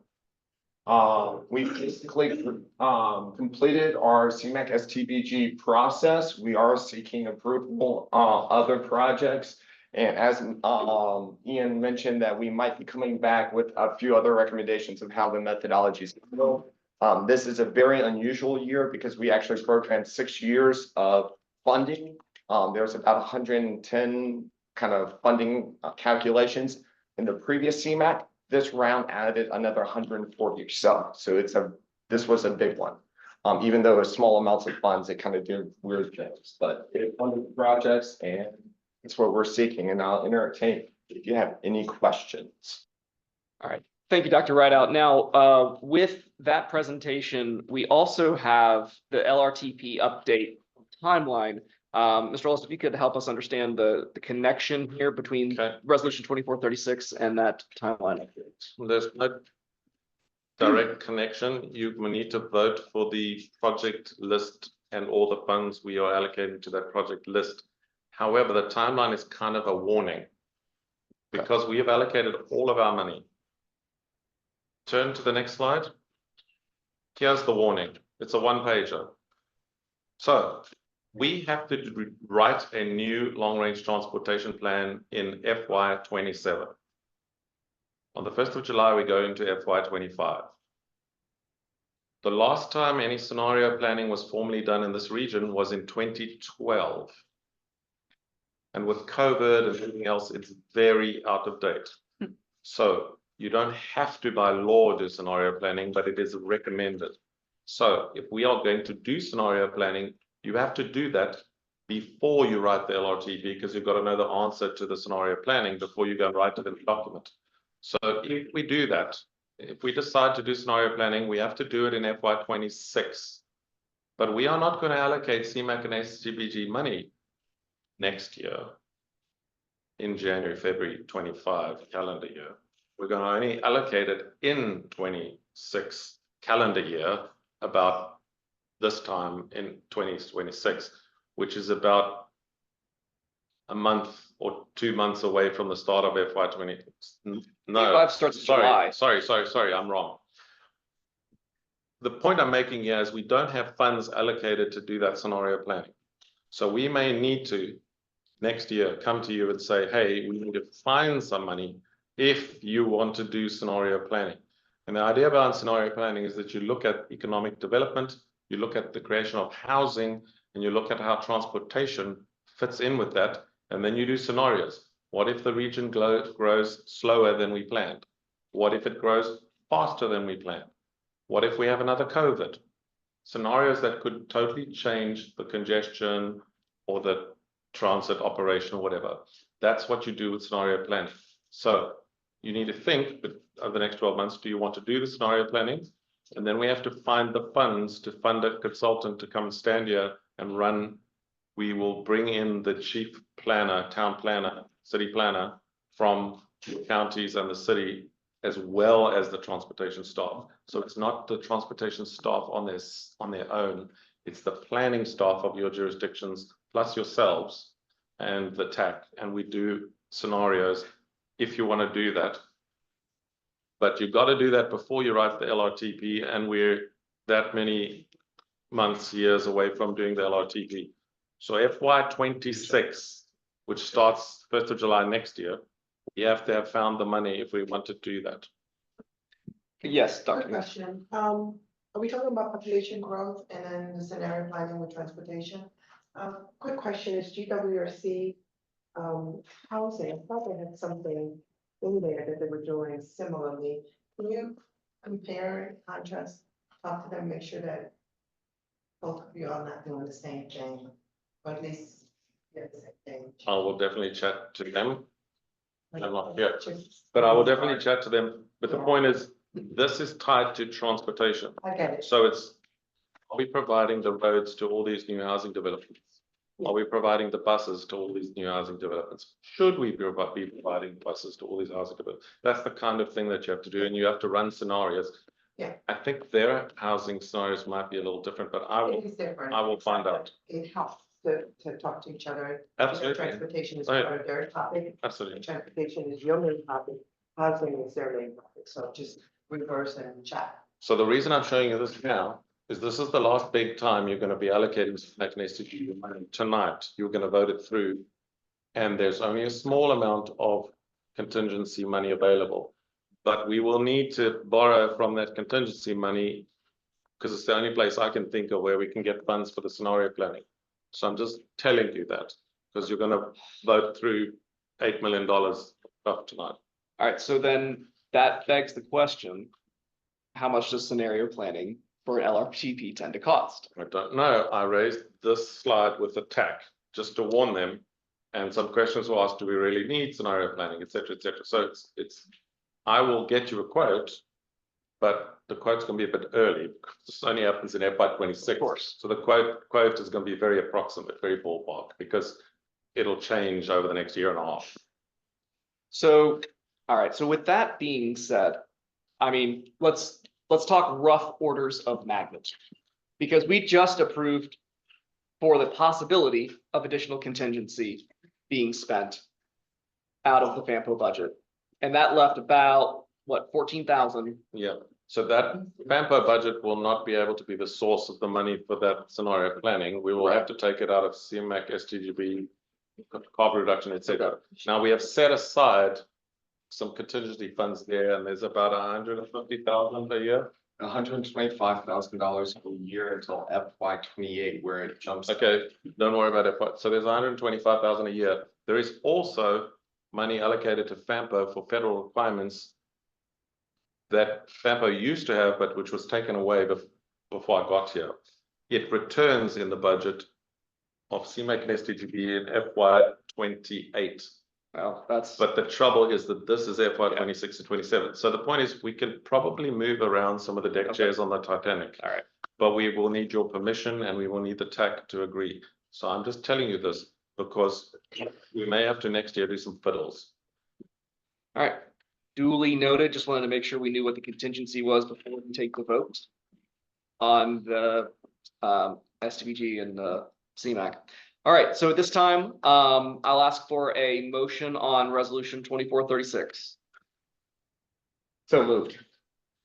we basically completed our CMAQ STBG process. We are seeking approval on other projects. And as Ian mentioned, that we might be coming back with a few other recommendations of how the methodologies go. This is a very unusual year because we actually programmed 6 years of funding. There's about 110 kind of funding calculations in the previous CMAQ. This round added another 140 or so. So this was a big one. Even though it's small amounts of funds, it kind of did weird things, but it funded projects and it's what we're seeking, and I'll entertain if you have any questions. All right. Thank you, Dr. Rideout. Now, with that presentation, we also have the LRTP update timeline. Mr. Ellis, if you could help us understand the connection here between Resolution 2436 and that timeline. There's no direct connection. You will need to vote for the project list and all the funds we are allocating to that project list. However, the timeline is kind of a warning because we have allocated all of our money. Turn to the next slide. Here's the warning. It's a 1-pager. So we have to write a new long-range transportation plan in FY27. On the 1st of July, we go into FY25. The last time any scenario planning was formally done in this region was in 2012. And with COVID and everything else, it's very out of date. So you don't have to by law do scenario planning, but it is recommended. So if we are going to do scenario planning, you have to do that before you write the LRTP because you've got to know the answer to the scenario planning before you go and write it in the document. So if we do that, if we decide to do scenario planning, we have to do it in FY26. But we are not going to allocate CMAQ and STBG money next year. in January, February 25 calendar year. We're going to only allocate it in 26 calendar year about this time in 2026, which is about a month or 2 months away from the start of FY20. No, 25 starts in July. sorry, I'm wrong. The point I'm making here is we don't have funds allocated to do that scenario planning. So we may need to next year come to you and say, hey, we need to find some money if you want to do scenario planning. And the idea behind scenario planning is that you look at economic development, you look at the creation of housing, and you look at how transportation fits in with that. And then you do scenarios. What if the region grows slower than we planned? What if it grows faster than we planned? What if we have another COVID? Scenarios that could totally change the congestion or the transit operation or whatever. That's what you do with scenario planning. So you need to think over the next 12 months, do you want to do the scenario planning? And then we have to find the funds to fund a consultant to come and stand here and run. We will bring in the chief planner, town planner, city planner from the counties and the city, as well as the transportation staff. So it's not the transportation staff on their own. It's the planning staff of your jurisdictions, plus yourselves and the TAC. And we do scenarios if you want to do that. But you've got to do that before you write the LRTP. And we're that many months, years away from doing the LRTP. So FY26, which starts 1st of July next year, you have to have found the money if we want to do that. Yes, Quick Dr. question, are we talking about population growth and then the scenario planning with transportation? Quick question, is GWRC, housing, I thought they had something in there that they were doing similarly. Can you compare, contrast, talk to them, make sure that both of you are not doing the same thing, or at least get the same thing? I will definitely chat to them. I'm not here, but I will definitely chat to them. But the point is, this is tied to transportation. I get it. So are we providing the roads to all these new housing developments? Are we providing the buses to all these new housing developments? Should we be providing buses to all these housing developments? That's the kind of thing that you have to do, and you have to run scenarios. Yeah. I think their housing scenarios might be a little different, but I will find out. It helps to talk to each other. Absolutely. Transportation is Oh, yeah. part of their topic. Absolutely. Transportation is your main topic, housing is their main topic, so just reverse and chat. So the reason I'm showing you this now is this is the last big time you're going to be allocating some money tonight. You're going to vote it through, and there's only a small amount of contingency money available. But we will need to borrow from that contingency money because it's the only place I can think of where we can get funds for the scenario planning. So I'm just telling you that because you're going to vote through $8 million stuff tonight. All right, so then that begs the question, how much does scenario planning for an LRTP tend to cost? I don't know. I raised this slide with the TAC just to warn them. And some questions were asked, do we really need scenario planning, et cetera, et cetera. So I will get you a quote, but the quote's going to be a bit early because this only happens in FY26. Of course. So the quote is going to be very approximate, very ballpark, because it'll change over the next year and a half. So, all right, so with that being said, I mean, let's talk rough orders of magnitude. Because we just approved for the possibility of additional contingency being spent out of the FAMPO budget. And that left about, what, 14,000? Yeah, so that FAMPO budget will not be able to be the source of the money for that scenario planning. We will have to take it out of CMAC, STGB, carbon reduction, et cetera. Now we have set aside some contingency funds there, and there's about 150,000 a year. $125,000 a year until FY28, where it jumps. Okay, don't worry about it. So there's 125,000 a year. There is also money allocated to FAMPO for federal requirements that FAMPO used to have, but which was taken away before I got here. It returns in the budget of CMAC and STGB in FY28. Well, but the trouble is that this is FY26 to 27. So the point is we can probably move around some of the deck chairs on the Titanic. All right. But we will need your permission and we will need the TAC to agree. So I'm just telling you this. because we may have to next year do some fiddles. All right, duly noted. Just wanted to make sure we knew what the contingency was before we take the vote on the STBG and CMAC. All right, so at this time, I'll ask for a motion on resolution 2436. So moved.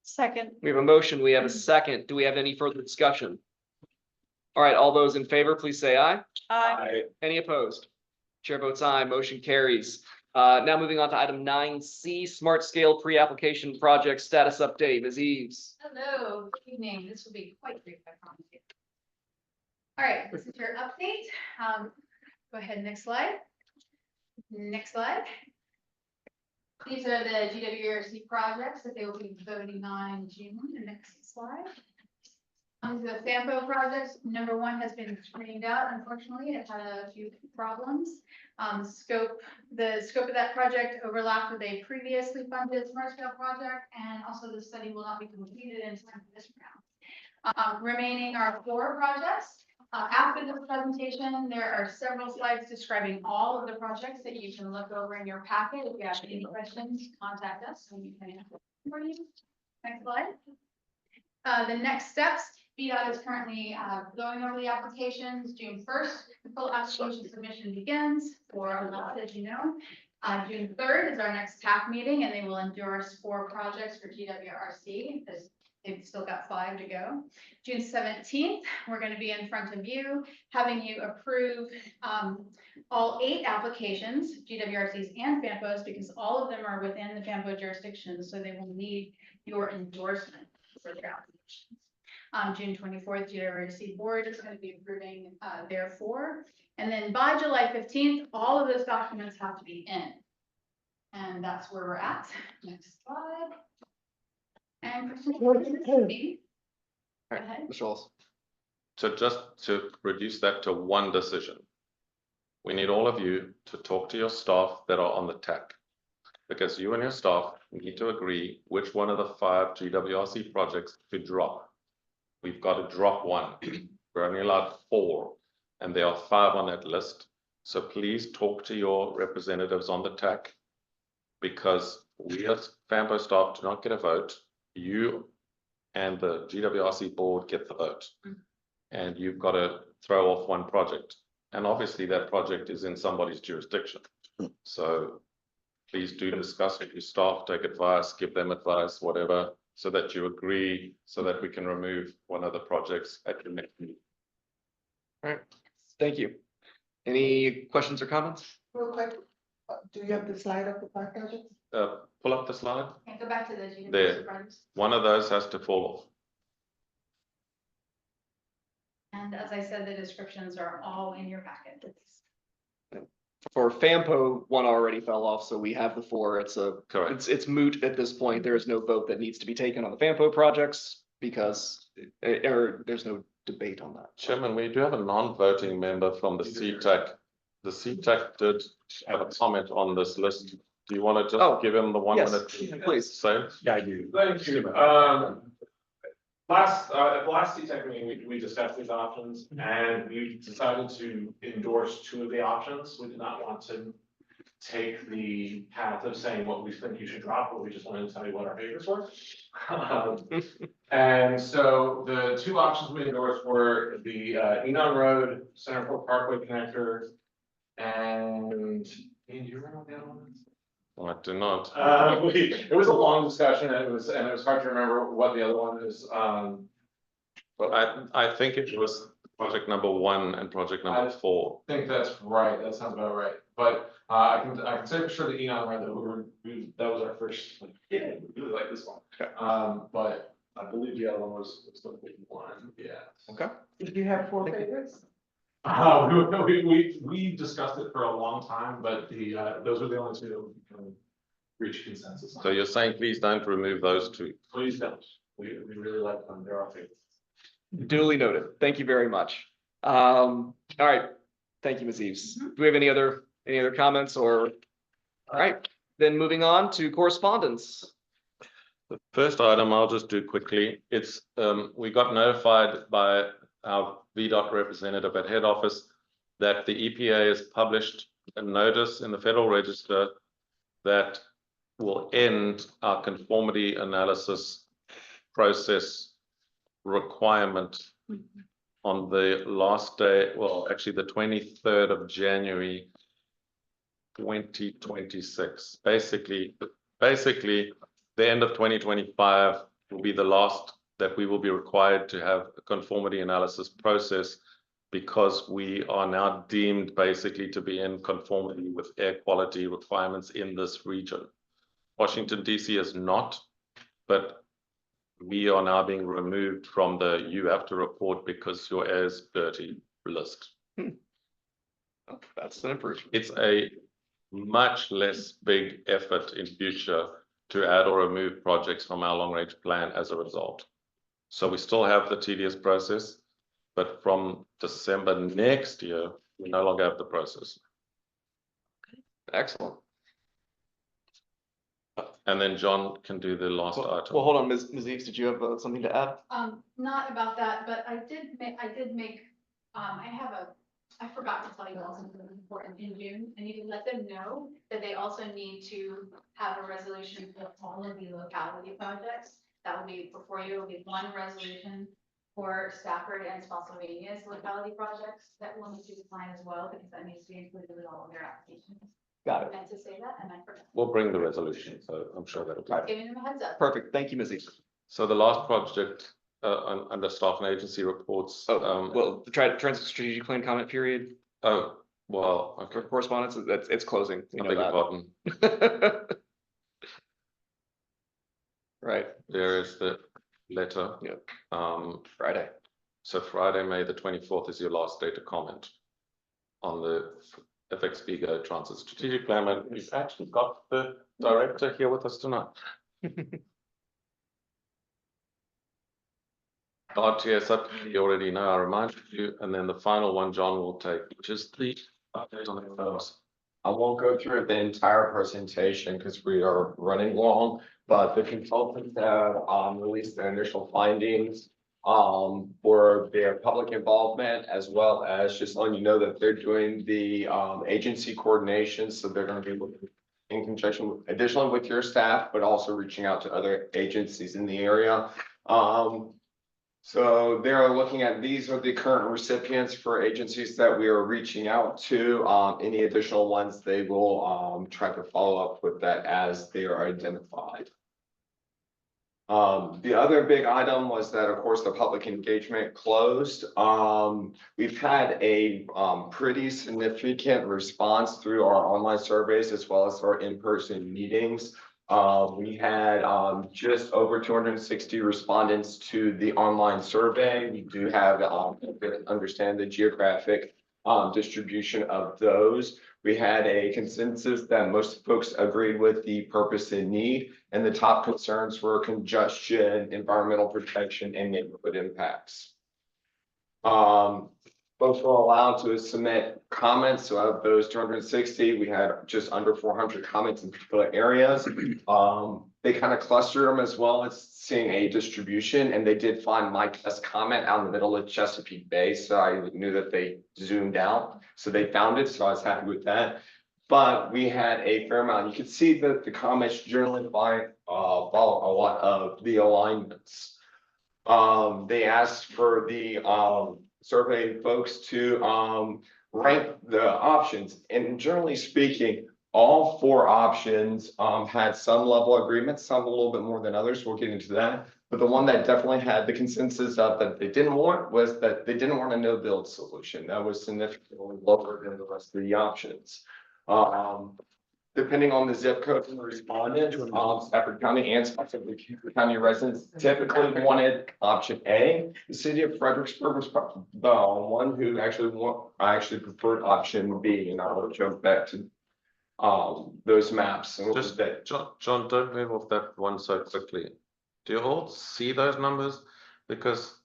Second. We have a motion, we have a second. Do we have any further discussion? All right, all those in favor, please say aye. Aye. Any opposed? Chair votes aye, motion carries. Now moving on to item 9C, Smart Scale Pre-Application Project Status Update. Ms. Eves. Hello, good evening. This will be quite brief, I promise you. All right, this is your update. Go ahead, next slide. Next slide. These are the GWRC projects that they will be voting on in June. The next slide. The FAMPO projects, number one has been screened out. Unfortunately, it had a few problems. The scope of that project overlapped with a previously funded smart scale project, and also the study will not be completed in time for this round. Remaining are 4 projects. After this presentation, there are several slides describing all of the projects that you can look over in your packet. If you have any questions, contact us and we can answer for you. Next slide. The next steps, VDOT is currently going over the applications. June 1st, the full application submission begins for a lot, as you know. June 3rd is our next TAC meeting, and they will endorse 4 projects for GWRC. They've still got 5 to go. June 17th, we're going to be in front of you, having you approve all 8 applications, GWRCs and FAMPOs, because all of them are within the FAMPO jurisdiction, so they will need your endorsement for their applications. June 24th, GWRC board is going to be approving their 4. And then by July 15th, all of those documents have to be in. And that's where we're at. Next slide. And questions? Go ahead. Mr. Wallace. So just to reduce that to one decision, we need all of you to talk to your staff that are on the TAC. Because you and your staff need to agree which one of the 5 GWRC projects to drop. We've got to drop 1. We're only allowed 4, and there are 5 on that list. So please talk to your representatives on the TAC, because we as FAMPO staff do not get a vote. You and the GWRC board get the vote. And you've got to throw off 1 project. And obviously that project is in somebody's jurisdiction. So please do discuss with your staff, take advice, give them advice, whatever, so that you agree, so that we can remove one of the projects at your next meeting. All right, thank you. Any questions or comments? Real quick, do you have the slide of the 5 projects? Pull up the slide. And go back to the GWRC There. projects. One of those has to fall off. And as I said, the descriptions are all in your packet. For FAMPO, 1 already fell off, so we have the 4. Correct. It's moot at this point. There is no vote that needs to be taken on the FAMPO projects because there's no debate on that. Chairman, we do have a non-voting member from the CTAC. The CTAC did have a comment on this list. Do you want to just give him the 1 yes, minute? please. Say. Yeah, I do. Thank you. At the last CTEC meeting, we discussed these options and we decided to endorse 2 of the options. We did not want to take the path of saying what we think you should drop, but we just wanted to tell you what our favorites were. And so the 2 options we endorsed were the Enon Road, Centerport Parkway connector, and do you remember what the other one is? I do not. It was a long discussion and it was hard to remember what the other one is. But I think it was project number 1 and project number 4. I think that's right. That sounds about right. But I can say for sure the Enon Road that was our first. Like, yeah, we really like this one. Okay. But I believe the other one was the big one. Yeah. Okay. Did you have 4 favorites? We discussed it for a long time, but those were the only 2 that we can reach consensus on. So you're saying please don't remove those 2. Please don't. We really like them. They're our favorites. Duly noted. Thank you very much. All right. Thank you, Ms. Eves. Do we have any other comments or? All right, then moving on to correspondence. The first item I'll just do quickly. It's we got notified by our VDOT representative at head office that the EPA has published a notice in the Federal Register that will end our conformity analysis process requirement on the last day, well, actually the 23rd of January, 2026. Basically, the end of 2025 will be the last that we will be required to have a conformity analysis process, because we are now deemed basically to be in conformity with air quality requirements in this region. Washington DC is not, but we are now being removed from the you have to report because your air is dirty list. That's an improvement. It's a much less big effort in future to add or remove projects from our long range plan as a result. So we still have the tedious process, but from December next year, we no longer have the process. Excellent. And then John can do the last Well, item. hold on, Ms. Eves, did you have something to add? Not about that, but I forgot to tell you all something important in June. I need to let them know that they also need to have a resolution for all of the locality projects. That will be before you, it will be one resolution for Stafford and Spotsylvania's locality projects that will need to decline as well, because that needs to be included with all of their applications. Got it. I meant to say that, and I forgot. We'll bring the resolution, so I'm sure that'll be. Giving them a heads up. Perfect. Thank you, Ms. Eves. So the last project under staff and agency reports. Well, the transit strategic plan comment period Oh, well, okay. for correspondence, it's closing. I beg your pardon. Right. There is the letter. Yep. Friday. So Friday, May the 24th is your last day to comment on the FXB Go Transit Strategic Plan. And we've actually got the director here with us tonight. RTS up, you already know, I reminded you, and then the final one John will take, which is the update on the first. I won't go through the entire presentation because we are running long, but the consultants have released their initial findings for their public involvement, as well as just letting you know that they're doing the agency coordination. So they're going to be looking in conjunction additionally with your staff, but also reaching out to other agencies in the area. So they're looking at, these are the current recipients for agencies that we are reaching out to. Any additional ones, they will try to follow up with that as they are identified. The other big item was that, of course, the public engagement closed. We've had a pretty significant response through our online surveys as well as our in-person meetings. We had just over 260 respondents to the online survey. We do have understand the geographic distribution of those. We had a consensus that most folks agreed with the purpose and need, and the top concerns were congestion, environmental protection, and neighborhood impacts. Folks were allowed to submit comments. So out of those 260, we had just under 400 comments in particular areas. They kind of clustered them as well as seeing a distribution, and they did find my test comment out in the middle of Chesapeake Bay. So I knew that they zoomed out. So they found it. So I was happy with that. But we had a fair amount. You could see that the comments generally follow a lot of the alignments. They asked for the survey folks to rank the options, and generally speaking, all four options had some level of agreement, some a little bit more than others. We'll get into that. But the one that definitely had the consensus of that they didn't want was that they didn't want a no build solution. That was significantly lower than the rest of the options. Depending on the zip code of the respondent, Stafford County and Spotsylvania County residents typically wanted option A. The city of Fredericksburg was the one who actually preferred option B, and I will jump back to those maps. And Just that, John, don't move off that one so quickly. Do you all see those numbers? Because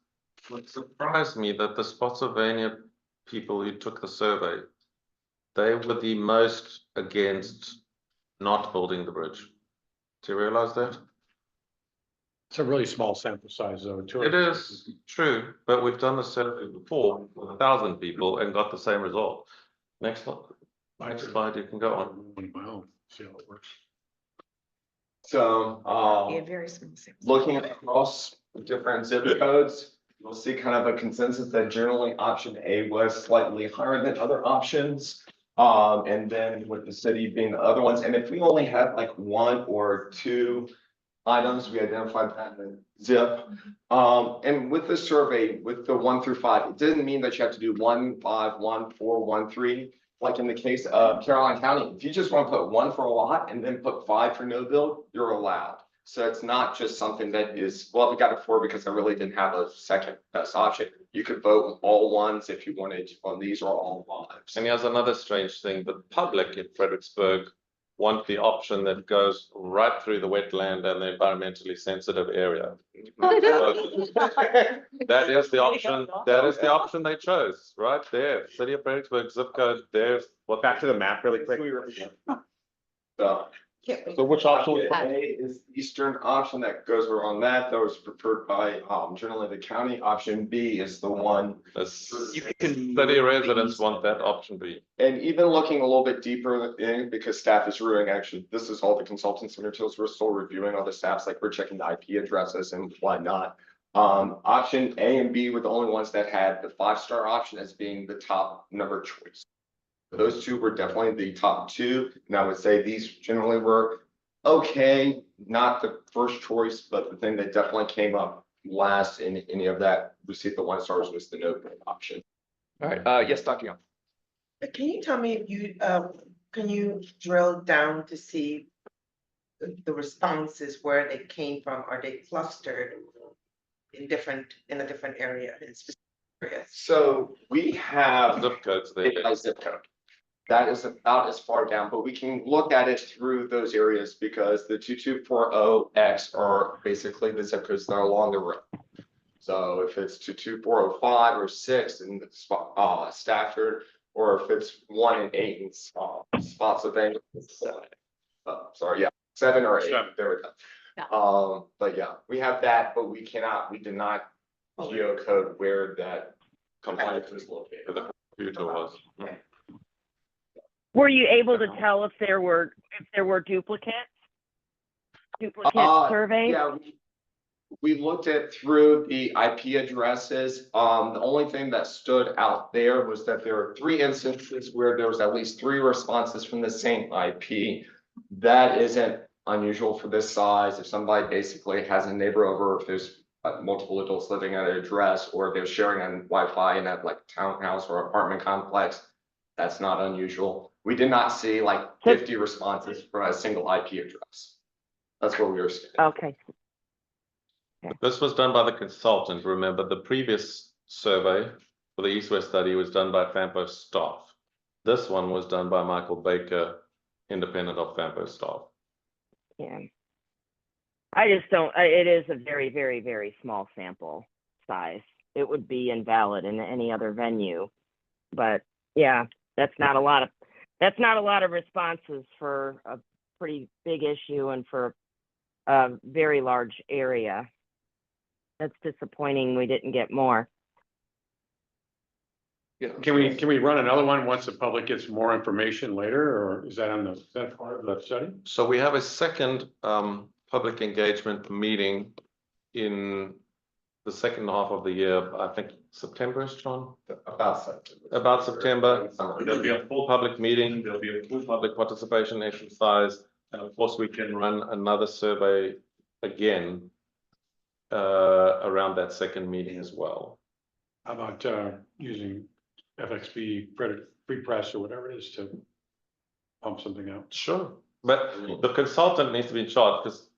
it surprised me that the Spotsylvania people who took the survey, they were the most against not building the bridge. Do you realize that? It's a really small sample size though. It is true, but we've done the survey before with 1,000 people and got the same result. Next slide, you can go on. Wow, see how it works. So, very small. looking across different zip codes, you'll see kind of a consensus that generally option A was slightly higher than other options. And then with the city being the other ones, and if we only had like one or two items, we identified that in the zip. And with the survey, with the 1 through 5, it didn't mean that you have to do 1, 5, 1, 4, 1, 3. Like in the case of Caroline County, if you just want to put 1 for a lot and then put 5 for no build, you're allowed. So it's not just something that is, well, we got a 4 because I really didn't have a second best option. You could vote all 1s if you wanted on these or all 5s. And here's another strange thing, the public in Fredericksburg want the option that goes right through the wetland and the environmentally sensitive area. That is the option they chose, right there, City of Fredericksburg zip code, there's what. Back to the map really quick. So which option? A is the eastern option that goes around that was preferred by generally the county. Option B is the one. City residents want that option B. And even looking a little bit deeper in, because staff is reviewing, actually, this is all the consultants and utilities, we're still reviewing all the staffs, like we're checking the IP addresses and whatnot. Option A and B were the only ones that had the 5-star option as being the top number choice. Those two were definitely the top 2, and I would say these generally were okay, not the first choice, but the thing that definitely came up last in any of that received the 1 stars was the no bid option. All right, yes, Dr. Young. Can you tell me if you, can you drill down to see the responses, where they came from? Are they clustered in a different area, in specific areas? So we have Zip codes there. a zip code. That is about as far down, but we can look at it through those areas because the 2240X are basically the zip codes that are along the road. So if it's 22405 or 6 in Stafford, or if it's 1 and 8 in Spotsylvania, sorry, yeah, 7 or 8. There we go. Yeah. But yeah, we have that, but we did not geocode where that component is located. The computer was. Were you able to tell if there were duplicate surveys? Yeah, we looked at through the IP addresses. The only thing that stood out there was that there are 3 instances where there was at least 3 responses from the same IP. That isn't unusual for this size. If somebody basically has a neighbor over, if there's multiple adults living at an address, or if they're sharing on Wi-Fi in that like townhouse or apartment complex, that's not unusual. We did not see like 50 responses from a single IP address. That's what we were seeing. Okay. This was done by the consultant. Remember, the previous survey for the East-West study was done by FAMPO staff. This one was done by Michael Baker, independent of FAMPO staff. Yeah. I just don't, it is a very, very, very small sample size. It would be invalid in any other venue. But yeah, that's not a lot of responses for a pretty big issue and for a very large area. That's disappointing we didn't get more. Yeah. Can we run another one once the public gets more information later, or is that part of the study? So we have a second public engagement meeting in the second half of the year. I think September-ish, John? About September. There'll be a full public meeting. There'll be a full public participation exercise. And of course, we can run another survey again around that second meeting as well. How about using FXB, free press or whatever it is to pump something out? Sure, but the consultant needs to be in charge because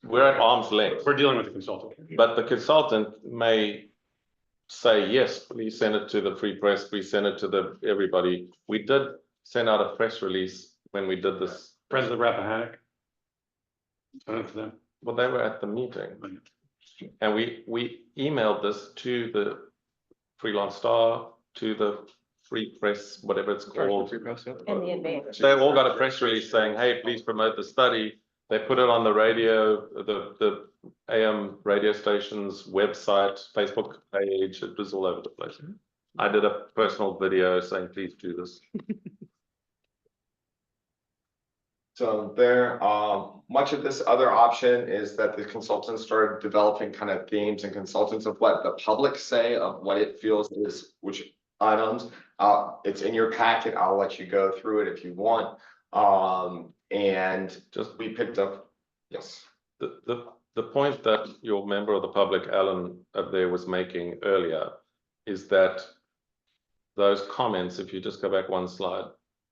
we're at arm's length. We're dealing with the consultant. But the consultant may say, yes, please send it to the free press, please send it to everybody. We did send out a press release when we did this. Friends of the Rappahannock. Send it to them. Well, they were at the meeting. And we emailed this to the Freelance Star, to the Free Press, whatever it's called. In the advance. They all got a press release saying, hey, please promote the study. They put it on the radio, the AM radio station's website, Facebook page, it was all over the place. I did a personal video saying, please do this. So there, much of this other option is that the consultants started developing kind of themes and consultants of what the public say of what it feels is which items. It's in your packet. I'll let you go through it if you want. And just we picked up, yes. The point that your member of the public, Alan, up there was making earlier is that those comments, if you just go back one slide,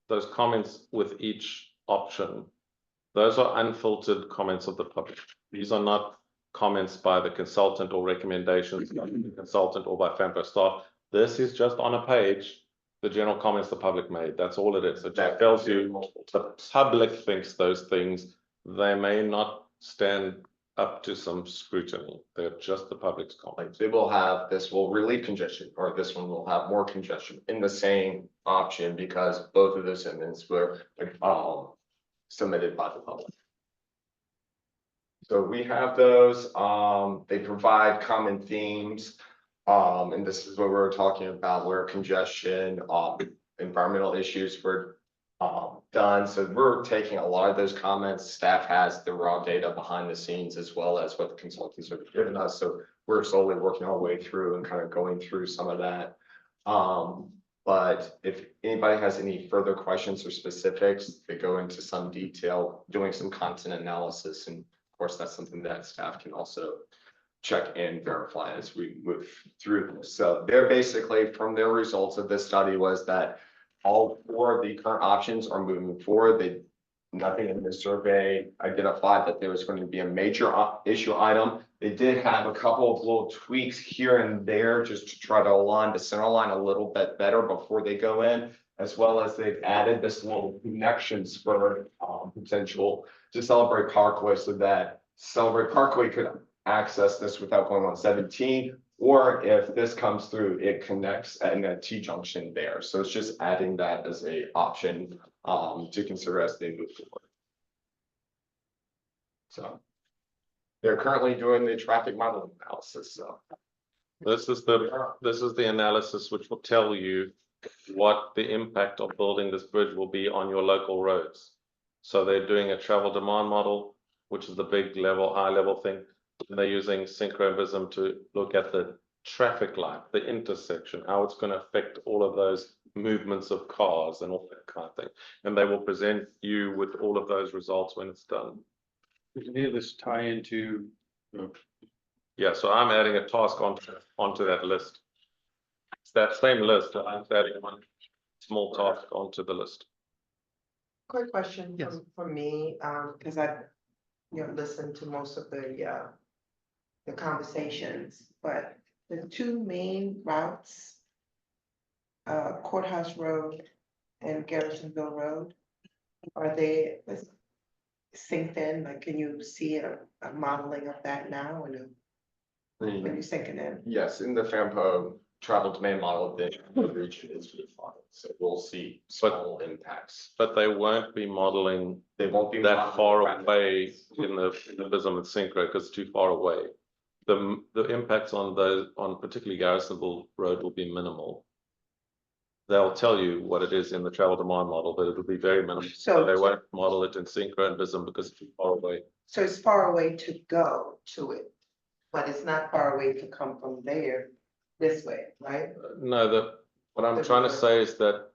those comments with each option, those are unfiltered comments of the public. These are not comments by the consultant or recommendations by the consultant or by FAMPO staff. This is just on a page, the general comments the public made. That's all it is. It just tells you the public thinks those things. They may not stand up to some scrutiny. They're just the public's comments. They will have, this will relieve congestion, or this one will have more congestion in the same option because both of those amendments were submitted by the public. So we have those, they provide common themes. And this is what we were talking about, where congestion, environmental issues were done. So we're taking a lot of those comments. Staff has the raw data behind the scenes as well as what the consultants have given us. So we're slowly working our way through and kind of going through some of that. But if anybody has any further questions or specifics, they go into some detail, doing some content analysis. And of course, that's something that staff can also check and verify as we move through this. So they're basically, from their results of this study was that all 4 of the current options are moving forward. Nothing in this survey identified that there was going to be a major issue item. They did have a couple of little tweaks here and there just to try to align the center line a little bit better before they go in, as well as they've added this little connection spur potential to Celebrate Parkway so that Celebrate Parkway could access this without going on 17. Or if this comes through, it connects at a T-junction there. So it's just adding that as a option to consider as they move forward. So they're currently doing the traffic model analysis. So this is the analysis which will tell you what the impact of building this bridge will be on your local roads. So they're doing a travel demand model, which is the big level, high level thing. And they're using synchronism to look at the traffic light, the intersection, how it's going to affect all of those movements of cars and all that kind of thing. And they will present you with all of those results when it's done. Does any of this tie into? Yeah, so I'm adding a task onto that list. It's that same list, I'm adding one small task onto the list. Quick question from me, because I've listened to most of the conversations, but the 2 main routes, Courthouse Road and Garrisonville Road, are they synced in? Like, can you see a modeling of that now when you're syncing in? yes, in the FAMPO travel demand model, the region is refined. So we'll see small impacts. But they won't be modeling that far away in the Vism and Synchro because it's too far away. The impacts on particularly Garrisonville Road will be minimal. They'll tell you what it is in the travel demand model, but it'll be very minimal. So they won't model it in Synchro and Vism because it's too far away. So it's far away to go to it, but it's not far away to come from there this way, right? No, what I'm trying to say is that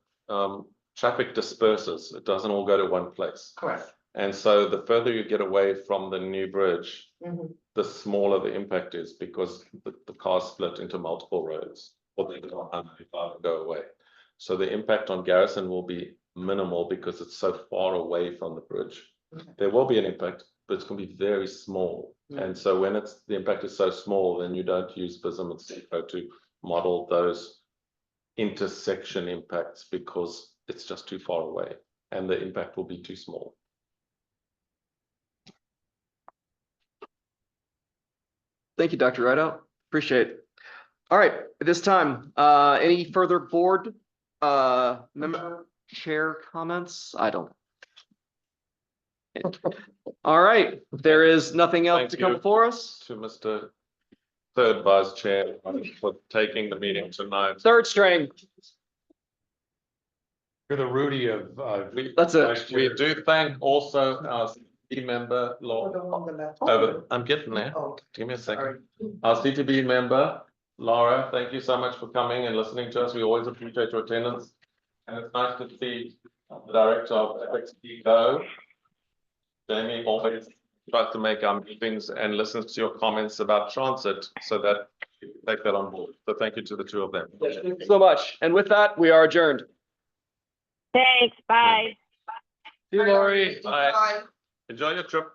traffic disperses. It doesn't all go to one place. Correct. And so the further you get away from the new bridge, the smaller the impact is because the cars split into multiple roads or they go on 95 and go away. So the impact on Garrison will be minimal because it's so far away from the bridge. There will be an impact, but it's going to be very small. And so when the impact is so small, then you don't use Vism and Synchro to model those intersection impacts because it's just too far away and the impact will be too small. Thank you, Dr. Rideout. Appreciate it. All right, at this time, any further board member chair comments? I don't. All right, if there is nothing else Thank to come you. before us. To Mr. Third Vice Chair for taking the meeting tonight. Third string. You're the Rudy of, That's it. Vice We Chair. do thank also our CTB member, Laura. I'm getting there. Oh, Give me a second. sorry. Our CTB member, Laura, thank you so much for coming and listening to us. We always appreciate your attendance. And it's nice to see the director of FXD go. Jamie always tries to make our meetings and listens to your comments about transit so that you take that on board. So thank you to the two of them. Thank you so much. And with that, we are adjourned. Thanks, bye. See you, Lori. Bye. Enjoy your trip.